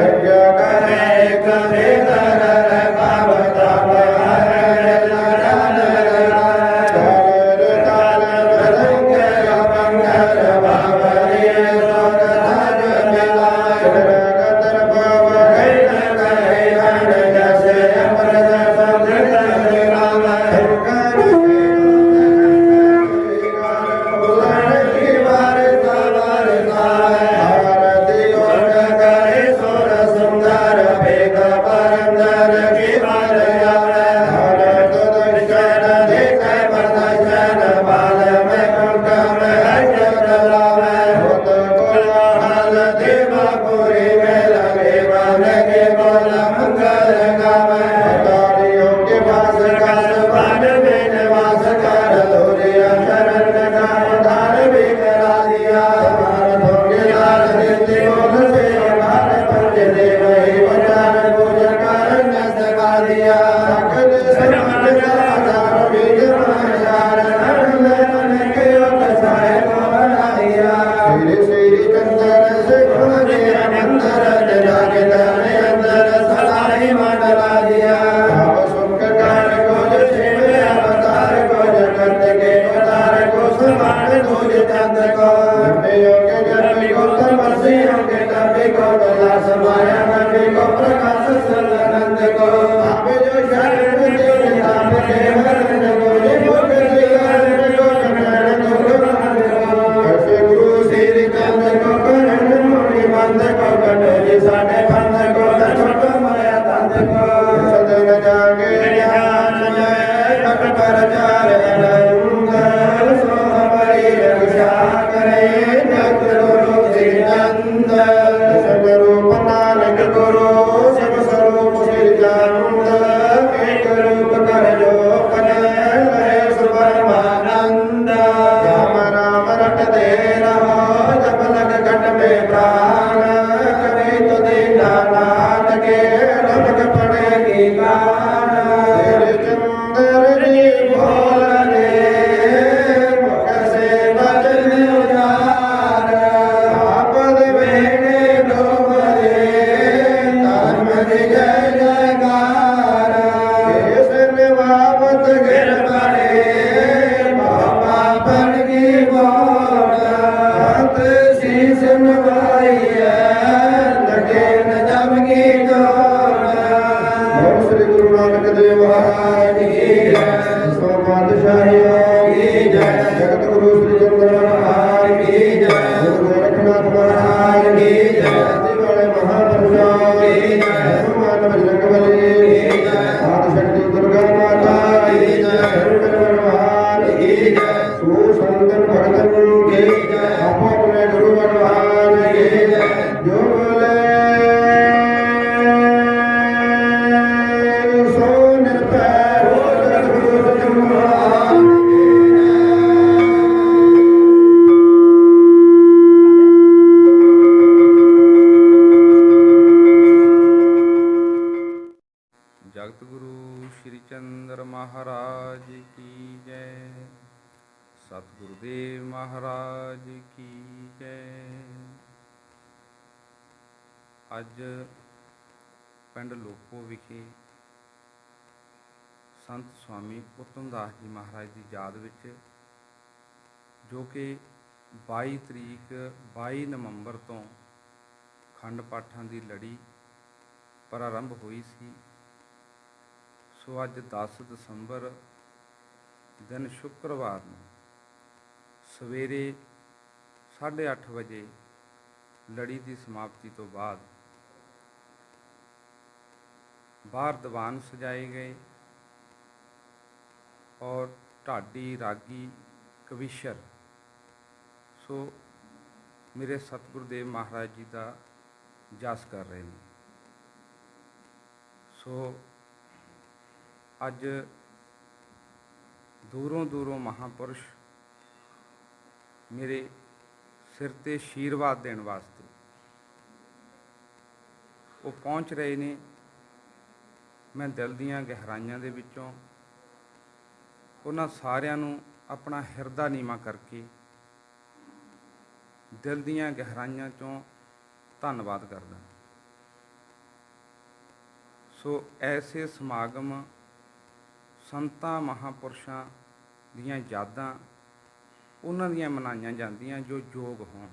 यज्ञ करे करे दर कावता हरे लड़न कर ताल भरंग अपंगर बाबरे सोग राज मिला गदर बाब जगत गुरु श्री चंद्र महाराज की जय। सतगुरुदेव महाराज की जय। ਅੱਜ ਪਿੰਡ ਲੋਪੋ ਵਿਖੇ ਸੰਤ ਸਵਾਮੀ ਉਤਮ ਦਾਸ ਜੀ ਮਹਾਰਾਜ ਦੀ ਯਾਦ ਵਿੱਚ, ਜੋ ਕਿ 22 ਤਰੀਕ 22 ਨਵੰਬਰ ਤੋਂ ਖੰਡ ਪਾਠਾਂ ਦੀ ਲੜੀ ਪ੍ਰਾਰੰਭ ਹੋਈ ਸੀ। ਸੋ ਅੱਜ 10 ਦਸੰਬਰ ਦਿਨ ਸ਼ੁੱਕਰਵਾਰ ਨੂੰ ਸਵੇਰੇ 8:30 ਵਜੇ ਲੜੀ ਦੀ ਸਮਾਪਤੀ ਤੋਂ ਬਾਅਦ ਬਾਹਰ ਦੀਵਾਨ ਸਜਾਏ ਗਏ ਔਰ ਢਾਡੀ ਰਾਗੀ ਕਵੀਸ਼ਰ ਸੋ ਮੇਰੇ ਸਤਿਗੁਰੂ ਦੇਵ ਮਹਾਰਾਜ ਜੀ ਦਾ ਜਸ ਕਰ ਰਹੇ ਨੇ। ਸੋ ਅੱਜ ਦੂਰੋਂ ਦੂਰੋਂ ਮਹਾਂਪੁਰਸ਼ ਮੇਰੇ ਸਿਰ 'ਤੇ ਆਸ਼ੀਰਵਾਦ ਦੇਣ ਵਾਸਤੇ ਉਹ ਪਹੁੰਚ ਰਹੇ ਨੇ। ਮੈਂ ਦਿਲ ਦੀਆਂ ਗਹਿਰਾਈਆਂ ਦੇ ਵਿੱਚੋਂ ਉਹਨਾਂ ਸਾਰਿਆਂ ਨੂੰ ਆਪਣਾ ਹਿਰਦਾ ਨੀਵਾਂ ਕਰਕੇ ਦਿਲ ਦੀਆਂ ਗਹਿਰਾਈਆਂ 'ਚੋਂ ਧੰਨਵਾਦ ਕਰਦਾ। ਸੋ ਐਸੇ ਸਮਾਗਮ ਸੰਤਾਂ ਮਹਾਂਪੁਰਸ਼ਾਂ ਦੀਆਂ ਯਾਦਾਂ ਉਹਨਾਂ ਦੀਆਂ ਮਨਾਈਆਂ ਜਾਂਦੀਆਂ ਜੋ ਯੋਗ ਹੋਣ,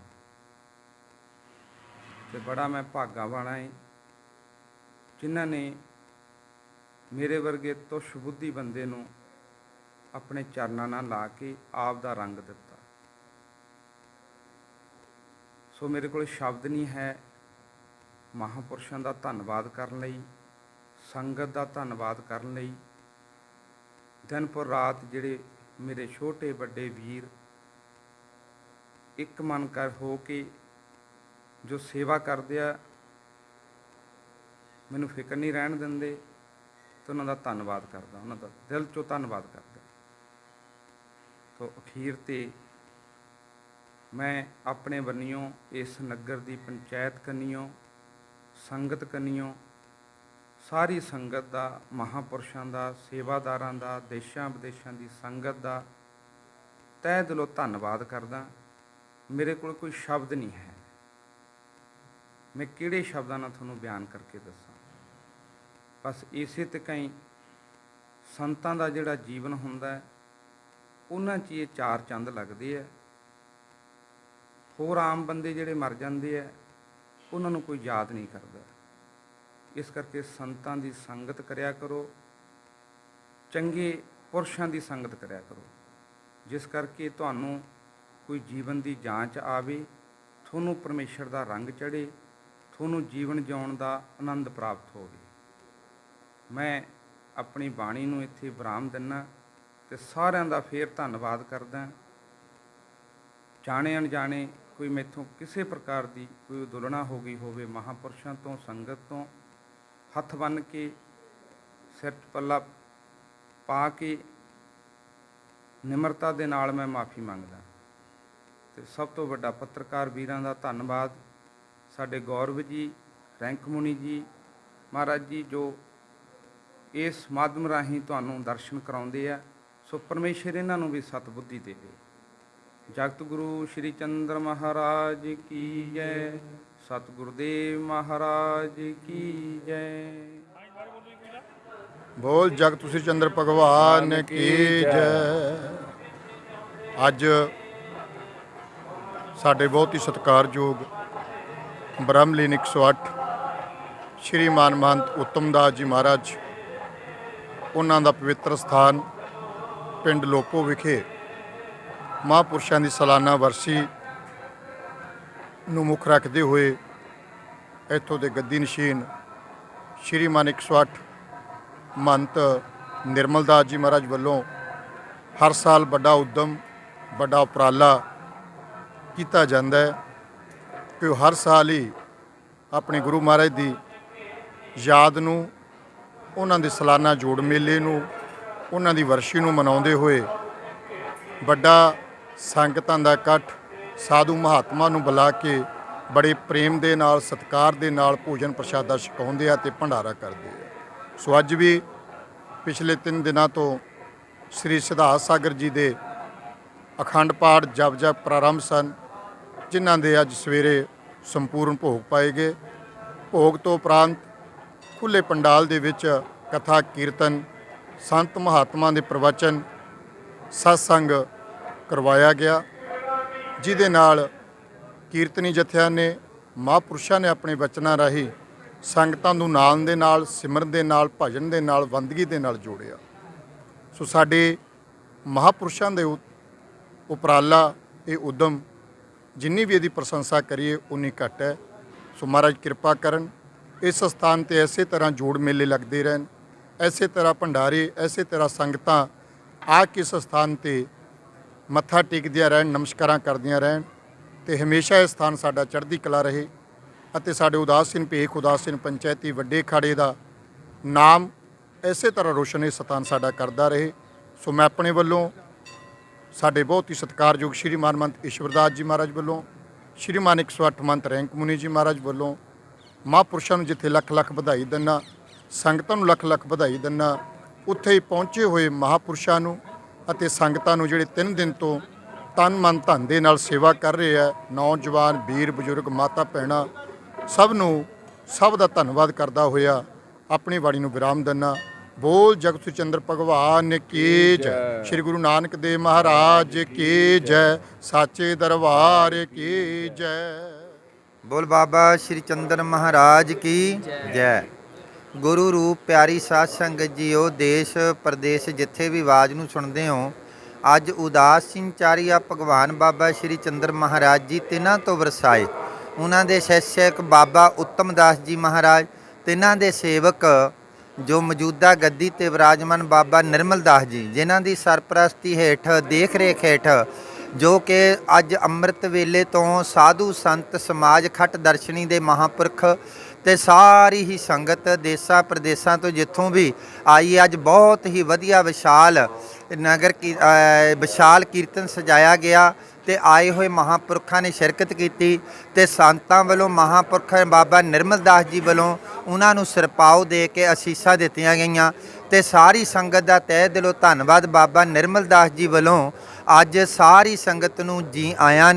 ਅਤੇ ਬੜਾ ਮੈਂ ਭਾਗਾਂ ਵਾਲਾ ਹਾਂ ਜਿਨ੍ਹਾਂ ਨੇ ਮੇਰੇ ਵਰਗੇ ਤੁੱਛ ਬੁੱਧੀ ਬੰਦੇ ਨੂੰ ਆਪਣੇ ਚਰਨਾਂ ਨਾਲ ਲਾ ਕੇ ਆਪ ਦਾ ਰੰਗ ਦਿੱਤਾ। ਸੋ ਮੇਰੇ ਕੋਲ ਸ਼ਬਦ ਨਹੀਂ ਹੈ ਮਹਾਂਪੁਰਸ਼ਾਂ ਦਾ ਧੰਨਵਾਦ ਕਰਨ ਲਈ, ਸੰਗਤ ਦਾ ਧੰਨਵਾਦ ਕਰਨ ਲਈ। ਦਿਨ ਪਰ ਰਾਤ ਜਿਹੜੇ ਮੇਰੇ ਛੋਟੇ ਵੱਡੇ ਵੀਰ ਇੱਕ ਮਨ ਕਰ ਹੋ ਕੇ ਜੋ ਸੇਵਾ ਕਰਦੇ ਆ, ਮੈਨੂੰ ਫਿਕਰ ਨਹੀਂ ਰਹਿਣ ਦਿੰਦੇ, ਅਤੇ ਉਹਨਾਂ ਦਾ ਧੰਨਵਾਦ ਕਰਦਾ, ਉਹਨਾਂ ਦਾ ਦਿਲ 'ਚੋਂ ਧੰਨਵਾਦ ਕਰਦਾ। ਤੋ ਅਖੀਰ 'ਤੇ ਮੈਂ ਆਪਣੇ ਬੰਨਿਓ ਇਸ ਨਗਰ ਦੀ ਪੰਚਾਇਤ ਕੰਨੀਓ, ਸੰਗਤ ਕੰਨੀਓ, ਸਾਰੀ ਸੰਗਤ ਦਾ, ਮਹਾਂਪੁਰਸ਼ਾਂ ਦਾ, ਸੇਵਾਦਾਰਾਂ ਦਾ, ਦੇਸ਼ਾਂ ਵਿਦੇਸ਼ਾਂ ਦੀ ਸੰਗਤ ਦਾ ਤਹਿ ਦਿਲੋਂ ਧੰਨਵਾਦ ਕਰਦਾ। ਮੇਰੇ ਕੋਲ ਕੋਈ ਸ਼ਬਦ ਨਹੀਂ ਹੈ, ਮੈਂ ਕਿਹੜੇ ਸ਼ਬਦਾਂ ਨਾਲ ਤੁਹਾਨੂੰ ਬਿਆਨ ਕਰਕੇ ਦੱਸਾਂ। ਬਸ ਇਸੇ ਤਕਾਂ ਹੀ ਸੰਤਾਂ ਦਾ ਜਿਹੜਾ ਜੀਵਨ ਹੁੰਦਾ ਉਹਨਾਂ 'ਚ ਇਹ ਚਾਰ ਚੰਦ ਲੱਗਦੇ ਹੈ। ਹੋਰ ਆਮ ਬੰਦੇ ਜਿਹੜੇ ਮਰ ਜਾਂਦੇ ਹੈ ਉਹਨਾਂ ਨੂੰ ਕੋਈ ਯਾਦ ਨਹੀਂ ਕਰਦਾ। ਇਸ ਕਰਕੇ ਸੰਤਾਂ ਦੀ ਸੰਗਤ ਕਰਿਆ ਕਰੋ, ਚੰਗੇ ਪੁਰਸ਼ਾਂ ਦੀ ਸੰਗਤ ਕਰਿਆ ਕਰੋ, ਜਿਸ ਕਰਕੇ ਤੁਹਾਨੂੰ ਕੋਈ ਜੀਵਨ ਦੀ ਜਾਂਚ ਆਵੇ, ਤੁਹਾਨੂੰ ਪਰਮੇਸ਼ਰ ਦਾ ਰੰਗ ਚੜ੍ਹੇ, ਤੁਹਾਨੂੰ ਜੀਵਨ ਜਿਉਣ ਦਾ ਆਨੰਦ ਪ੍ਰਾਪਤ ਹੋਵੇ। ਮੈਂ ਆਪਣੀ ਬਾਣੀ ਨੂੰ ਇੱਥੇ ਵਿਰਾਮ ਦਿੰਦਾ ਅਤੇ ਸਾਰਿਆਂ ਦਾ ਫੇਰ ਧੰਨਵਾਦ ਕਰਦਾ। ਜਾਣੇ ਅਣਜਾਣੇ ਕੋਈ ਮੈਥੋਂ ਕਿਸੇ ਪ੍ਰਕਾਰ ਦੀ ਕੋਈ ਉਦੁਲਣਾ ਹੋ ਗਈ ਹੋਵੇ, ਮਹਾਂਪੁਰਸ਼ਾਂ ਤੋਂ, ਸੰਗਤ ਤੋਂ ਹੱਥ ਬੰਨ੍ਹ ਕੇ ਸਿਰ 'ਚ ਪੱਲਾ ਪਾ ਕੇ ਨਿਮਰਤਾ ਦੇ ਨਾਲ ਮੈਂ ਮਾਫੀ ਮੰਗਦਾ। ਅਤੇ ਸਭ ਤੋਂ ਵੱਡਾ ਪੱਤਰਕਾਰ ਵੀਰਾਂ ਦਾ ਧੰਨਵਾਦ, ਸਾਡੇ ਗੌਰਵ ਜੀ, ਰੈਂਕ ਮੁਨੀ ਜੀ, ਮਹਾਰਾਜ ਜੀ, ਜੋ ਇਸ ਮਾਧਿਅਮ ਰਾਹੀਂ ਤੁਹਾਨੂੰ ਦਰਸ਼ਨ ਕਰਾਉਂਦੇ ਆ। ਸੋ ਪਰਮੇਸ਼ਰ ਇਹਨਾਂ ਨੂੰ ਵੀ ਸਤਬੁੱਧੀ ਦੇਵੇ। ਜਗਤ ਗੁਰੂ ਸ਼੍ਰੀ ਚੰਦਰ ਮਹਾਰਾਜ ਕੀ ਜੈ, ਸਤਿਗੁਰਦੇਵ ਮਹਾਰਾਜ ਕੀ ਜੈ। ਬੋਲ ਜਗਤ ਸ੍ਰੀ ਚੰਦਰ ਭਗਵਾਨ ਕੀ ਜੈ। ਅੱਜ ਸਾਡੇ ਬਹੁਤ ਹੀ ਸਤਿਕਾਰਯੋਗ ਬ੍ਰਹਮਲੀਨ 108 ਸ਼੍ਰੀਮਾਨ ਮਹੰਤ ਉੱਤਮ ਦਾਸ ਜੀ ਮਹਾਰਾਜ, ਉਹਨਾਂ ਦਾ ਪਵਿੱਤਰ ਸਥਾਨ ਪਿੰਡ ਲੋਪੋ ਵਿਖੇ ਮਹਾਂਪੁਰਸ਼ਾਂ ਦੀ ਸਾਲਾਨਾ ਵਰਸੀ ਨੂੰ ਮੁੱਖ ਰੱਖਦੇ ਹੋਏ ਇੱਥੋਂ ਦੇ ਗੱਦੀ ਨਸ਼ੀਨ ਸ਼੍ਰੀਮਾਨ 108 ਮਹੰਤ ਨਿਰਮਲ ਦਾਸ ਜੀ ਮਹਾਰਾਜ ਵੱਲੋਂ ਹਰ ਸਾਲ ਵੱਡਾ ਉਦਮ, ਵੱਡਾ ਉਪਰਾਲਾ ਕੀਤਾ ਜਾਂਦਾ ਹੈ ਕਿ ਉਹ ਹਰ ਸਾਲ ਹੀ ਆਪਣੇ ਗੁਰੂ ਮਹਾਰਾਜ ਦੀ ਯਾਦ ਨੂੰ, ਉਹਨਾਂ ਦੇ ਸਾਲਾਨਾ ਜੋੜ ਮੇਲੇ ਨੂੰ, ਉਹਨਾਂ ਦੀ ਵਰਸ਼ੀ ਨੂੰ ਮਨਾਉਂਦੇ ਹੋਏ ਵੱਡਾ ਸੰਗਤਾਂ ਦਾ ਇਕੱਠ, ਸਾਧੂ ਮਹਾਤਮਾ ਨੂੰ ਬੁਲਾ ਕੇ ਬੜੇ ਪ੍ਰੇਮ ਦੇ ਨਾਲ, ਸਤਿਕਾਰ ਦੇ ਨਾਲ ਭੋਜਨ ਪ੍ਰਸ਼ਾਦਾ ਛਕਾਉਂਦੇ ਆ ਅਤੇ ਭੰਡਾਰਾ ਕਰਦੇ ਆ। ਸੋ ਅੱਜ ਵੀ ਪਿਛਲੇ 3 ਦਿਨਾਂ ਤੋਂ ਸ੍ਰੀ ਸਿਧਾਰਥ ਸਾਗਰ ਜੀ ਦੇ ਅਖੰਡ ਪਾਠ ਜਪ ਜਪ ਪ੍ਰਾਰੰਭ ਸਨ, ਜਿਨ੍ਹਾਂ ਦੇ ਅੱਜ ਸਵੇਰੇ ਸੰਪੂਰਨ ਭੋਗ ਪਾਏ ਗਏ। ਭੋਗ ਤੋਂ ਉਪਰੰਤ ਖੁੱਲ੍ਹੇ ਪੰਡਾਲ ਦੇ ਵਿੱਚ ਕਥਾ ਕੀਰਤਨ, ਸੰਤ ਮਹਾਤਮਾ ਦੇ ਪ੍ਰਵਚਨ, ਸਤਸੰਗ ਕਰਵਾਇਆ ਗਿਆ, ਜਿਹਦੇ ਨਾਲ ਕੀਰਤਨੀ ਜਥਿਆਂ ਨੇ, ਮਹਾਂਪੁਰਸ਼ਾਂ ਨੇ ਆਪਣੇ ਬਚਨਾਂ ਰਾਹੀਂ ਸੰਗਤਾਂ ਨੂੰ ਨਾਮ ਦੇ ਨਾਲ, ਸਿਮਰਨ ਦੇ ਨਾਲ, ਭਜਨ ਦੇ ਨਾਲ, ਬੰਦਗੀ ਦੇ ਨਾਲ ਜੋੜਿਆ। ਸੋ ਸਾਡੇ ਮਹਾਂਪੁਰਸ਼ਾਂ ਦੇ ਉਪਰਾਲਾ, ਇਹ ਉਦਮ, ਜਿੰਨੀ ਵੀ ਇਹਦੀ ਪ੍ਰਸ਼ੰਸਾ ਕਰੀਏ ਉਨੀ ਘੱਟ ਹੈ। ਸੋ ਮਹਾਰਾਜ ਕਿਰਪਾ ਕਰਨ, ਇਸ ਸਥਾਨ 'ਤੇ ਐਸੇ ਤਰ੍ਹਾਂ ਜੋੜ ਮੇਲੇ ਲੱਗਦੇ ਰਹਿਣ, ਐਸੇ ਤਰ੍ਹਾਂ ਭੰਡਾਰੇ, ਐਸੇ ਤਰ੍ਹਾਂ ਸੰਗਤਾਂ ਆ ਕੇ ਇਸ ਸਥਾਨ ਤੇ ਮੱਥਾ ਟੇਕਦਿਆਂ ਰਹਿਣ, ਨਮਸਕਾਰਾਂ ਕਰਦਿਆਂ ਰਹਿਣ ਤੇ ਹਮੇਸ਼ਾ ਇਹ ਸਥਾਨ ਸਾਡਾ ਚੜ੍ਹਦੀ ਕਲਾ ਰਹੇ ਅਤੇ ਸਾਡੇ ਉਦਾਸੀਨ ਭੇਖ ਉਦਾਸੀਨ ਪੰਚਾਇਤੀ ਵੱਡੇ ਅਖਾੜੇ ਦਾ ਨਾਮ ਇਸੇ ਤਰ੍ਹਾਂ ਰੋਸ਼ਨ ਇਹ ਸਥਾਨ ਸਾਡਾ ਕਰਦਾ ਰਹੇ। ਸੋ ਮੈਂ ਆਪਣੇ ਵੱਲੋਂ, ਸਾਡੇ ਬਹੁਤ ਹੀ ਸਤਿਕਾਰਯੋਗ ਸ਼੍ਰੀਮਾਨ ਮੰਤ ਈਸ਼ਵਰਦਾਸ ਜੀ ਮਹਾਰਾਜ ਵੱਲੋਂ, ਸ਼੍ਰੀਮਾਨ 108 ਮੰਤ ਰੈਂਕ ਮੁਨੀ ਜੀ ਮਹਾਰਾਜ ਵੱਲੋਂ ਮਹਾਂਪੁਰਸ਼ਾਂ ਨੂੰ ਜਿੱਥੇ ਲੱਖ ਲੱਖ ਵਧਾਈ ਦਿੰਦਾ, ਸੰਗਤਾਂ ਨੂੰ ਲੱਖ ਲੱਖ ਵਧਾਈ ਦਿੰਦਾ, ਉੱਥੇ ਹੀ ਪਹੁੰਚੇ ਹੋਏ ਮਹਾਂਪੁਰਸ਼ਾਂ ਨੂੰ ਅਤੇ ਸੰਗਤਾਂ ਨੂੰ ਜਿਹੜੇ 3 ਦਿਨ ਤੋਂ ਤਨ ਮਨ ਧਨ ਦੇ ਨਾਲ ਸੇਵਾ ਕਰ ਰਹੇ ਆ, ਨੌਜਵਾਨ ਵੀਰ ਬਜ਼ੁਰਗ ਮਾਤਾ ਭੈਣਾਂ ਸਭ ਨੂੰ, ਸਭ ਦਾ ਧੰਨਵਾਦ ਕਰਦਾ ਹੋਇਆ ਆਪਣੀ ਬਾਣੀ ਨੂੰ ਵਿਰਾਮ ਦਿੰਦਾ। ਬੋਲ ਜਗਤ ਸੁਚੰਦਰ ਭਗਵਾਨ ਕੀ ਜੈ, ਸ਼੍ਰੀ ਗੁਰੂ ਨਾਨਕ ਦੇਵ ਮਹਾਰਾਜ ਕੀ ਜੈ, ਸਾਚੇ ਦਰਬਾਰ ਕੀ ਜੈ। बोल बाबा श्री चंद्र महाराज की जय। गुरु रूप प्यारी साध संगत जीओ, देश प्रदेश जिथे भी आवाज़ नूं सुनते हो, अज उदास चिंचारीआ भगवान बाबा श्री चंद्र महाराज जी तिन्हां तो वरसाए, उन्हां दे शिष्यक बाबा उत्तम दास जी महाराज, तिन्हां दे सेवक जो मौजूदा गद्दी ते विराजमान बाबा निर्मल दास जी, जिन्हां दी सरपरस्ती हेठ देख रेख हेठ जो कि अज ਅੰਮ੍ਰਿਤ ਵੇਲੇ ਤੋਂ ਸਾਧੂ ਸੰਤ ਸਮਾਜ ਖੱਟ ਦਰਸ਼ਨੀ ਦੇ ਮਹਾਂਪੁਰਖ ਤੇ ਸਾਰੀ ਹੀ ਸੰਗਤ ਦੇਸਾਂ ਪ੍ਰਦੇਸਾਂ ਤੋਂ ਜਿੱਥੋਂ ਵੀ ਆਈ, ਅੱਜ ਬਹੁਤ ਹੀ ਵਧੀਆ ਵਿਸ਼ਾਲ ਵਿਸ਼ਾਲ ਕੀਰਤਨ ਸਜਾਇਆ ਗਿਆ ਤੇ ਆਏ ਹੋਏ ਮਹਾਂਪੁਰਖਾਂ ਨੇ ਸ਼ਿਰਕਤ ਕੀਤੀ ਤੇ ਸੰਤਾਂ ਵੱਲੋਂ ਮਹਾਂਪੁਰਖ ਬਾਬਾ ਨਿਰਮਲ ਦਾਸ ਜੀ ਵੱਲੋਂ ਉਹਨਾਂ ਨੂੰ ਸਿਰਪਾਓ ਦੇ ਕੇ ਅਸੀਸਾਂ ਦਿੱਤੀਆਂ ਗਈਆਂ ਤੇ ਸਾਰੀ ਸੰਗਤ ਦਾ ਤਹਿ ਦਿਲੋਂ ਧੰਨਵਾਦ ਬਾਬਾ ਨਿਰਮਲ ਦਾਸ ਜੀ ਵੱਲੋਂ। ਅੱਜ ਸਾਰੀ ਸੰਗਤ ਨੂੰ ਜੀ ਆਇਆਂ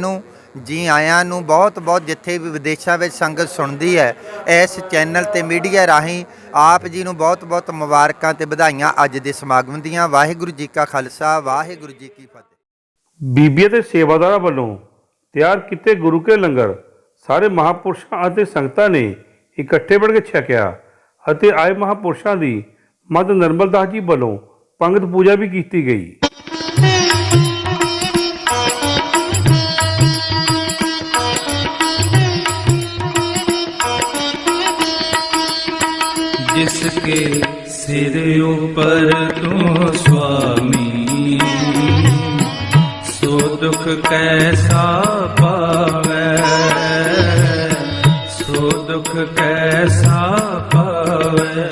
ਨੂੰ ਬਹੁਤ ਬਹੁਤ, ਜਿੱਥੇ ਵੀ ਵਿਦੇਸ਼ਾਂ ਵਿੱਚ ਸੰਗਤ ਸੁਣਦੀ ਹੈ ਇਸ ਚੈਨਲ ਤੇ ਮੀਡੀਆ ਰਾਹੀਂ ਆਪ ਜੀ ਨੂੰ ਬਹੁਤ ਬਹੁਤ ਮੁਬਾਰਕਾਂ ਤੇ ਵਧਾਈਆਂ ਅੱਜ ਦੇ ਸਮਾਗਮ ਦੀਆਂ। ਵਾਹਿਗੁਰੂ ਜੀ ਕਾ ਖਾਲਸਾ, ਵਾਹਿਗੁਰੂ ਜੀ ਕੀ ਫਤਿਹ। ਬੀਬੀਆਂ ਤੇ ਸੇਵਾਦਾਰਾਂ ਵੱਲੋਂ ਤਿਆਰ ਕੀਤੇ ਗੁਰੂ ਕੇ ਲੰਗਰ ਸਾਰੇ ਮਹਾਂਪੁਰਸ਼ਾਂ ਅਤੇ ਸੰਗਤਾਂ ਨੇ ਇਕੱਠੇ ਬਣ ਕੇ ਛਕਿਆ ਅਤੇ ਆਏ ਮਹਾਂਪੁਰਸ਼ਾਂ ਦੀ ਮਦ ਨਿਰਮਲ ਦਾਸ ਜੀ ਵੱਲੋਂ ਪੰਗਤ ਪੂਜਾ ਵੀ ਕੀਤੀ ਗਈ। जिसके सिर ऊपर तू स्वामी, सो दुख कैसा पावे, सो दुख कैसा पावे।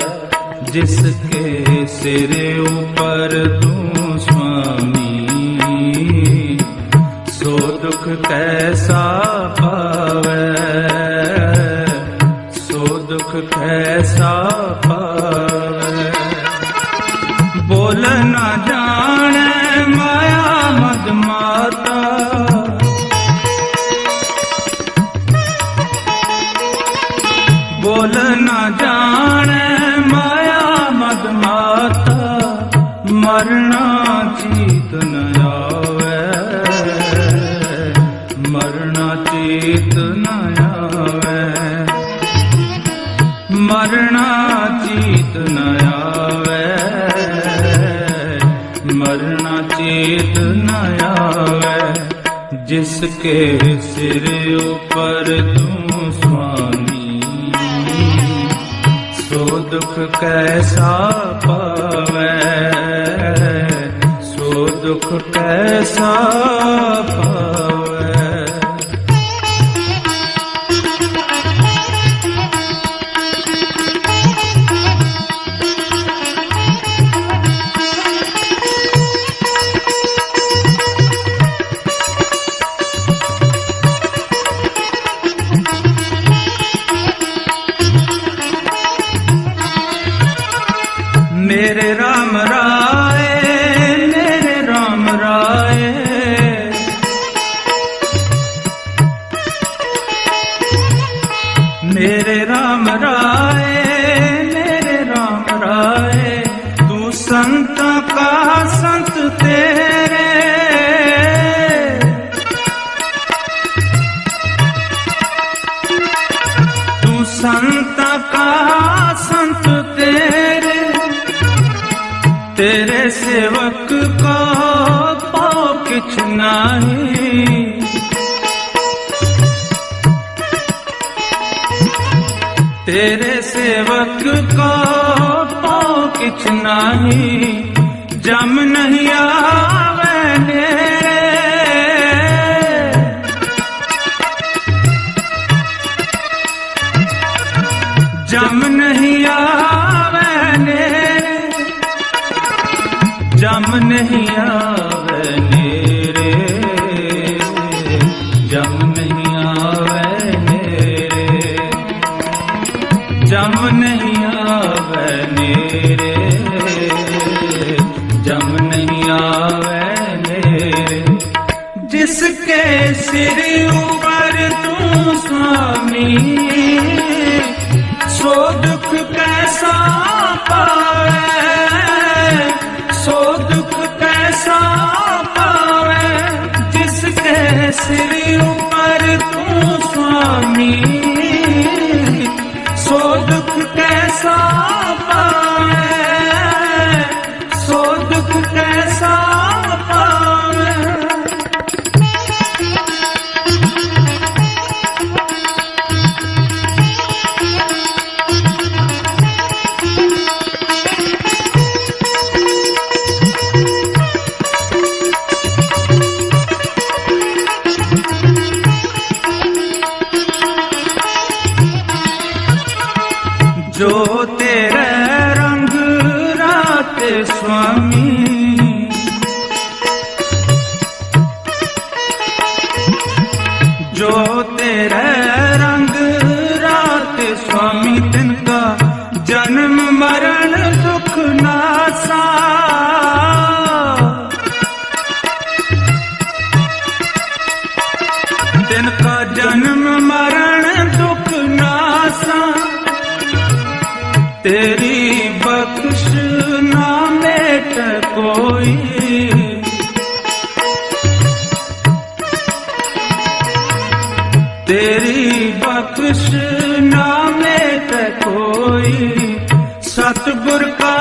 जिसके सिर ऊपर तू स्वामी, सो दुख कैसा पावे, दुख कैसा पावे। बोल न जाने माया मद माता, बोल न जाने माया मद माता, मरना चीत न आवे, मरना चीत न आवे, मरना चीत न आवे, मरना चीत न आवे। जिसके सिर ऊपर तू स्वामी, सो दुख कैसा पावे, सो दुख कैसा पावे। मेरे राम राय, मेरे राम राय, मेरे राम राय, मेरे राम राय। तू संत का संत तेरे, तू संत का संत तेरे, तेरे सेवक को पाओ किछ नाही, तेरे सेवक को पाओ किछ नाही। जम नहीं आवे नेरे, जम नहीं आवे नेरे, जम नहीं आवे नेरे, जम नहीं आवे नेरे, जम नहीं आवे नेरे, जम नहीं आवे नेरे। जिसके सिर ऊपर तू स्वामी, सो दुख कैसा पावे, सो दुख कैसा पावे। जिसके सिर ऊपर तू स्वामी, सो दुख कैसा पावे, सो दुख कैसा पावे। जो तेरे रंग रात स्वामी, जो तेरे रंग रात स्वामी, तिनका जन्म मरण दुख नासा। तिनका जन्म मरण दुख नासा। तेरी बख्श ना मेट कोई, तेरी बख्श ना मेट कोई। सतगुर का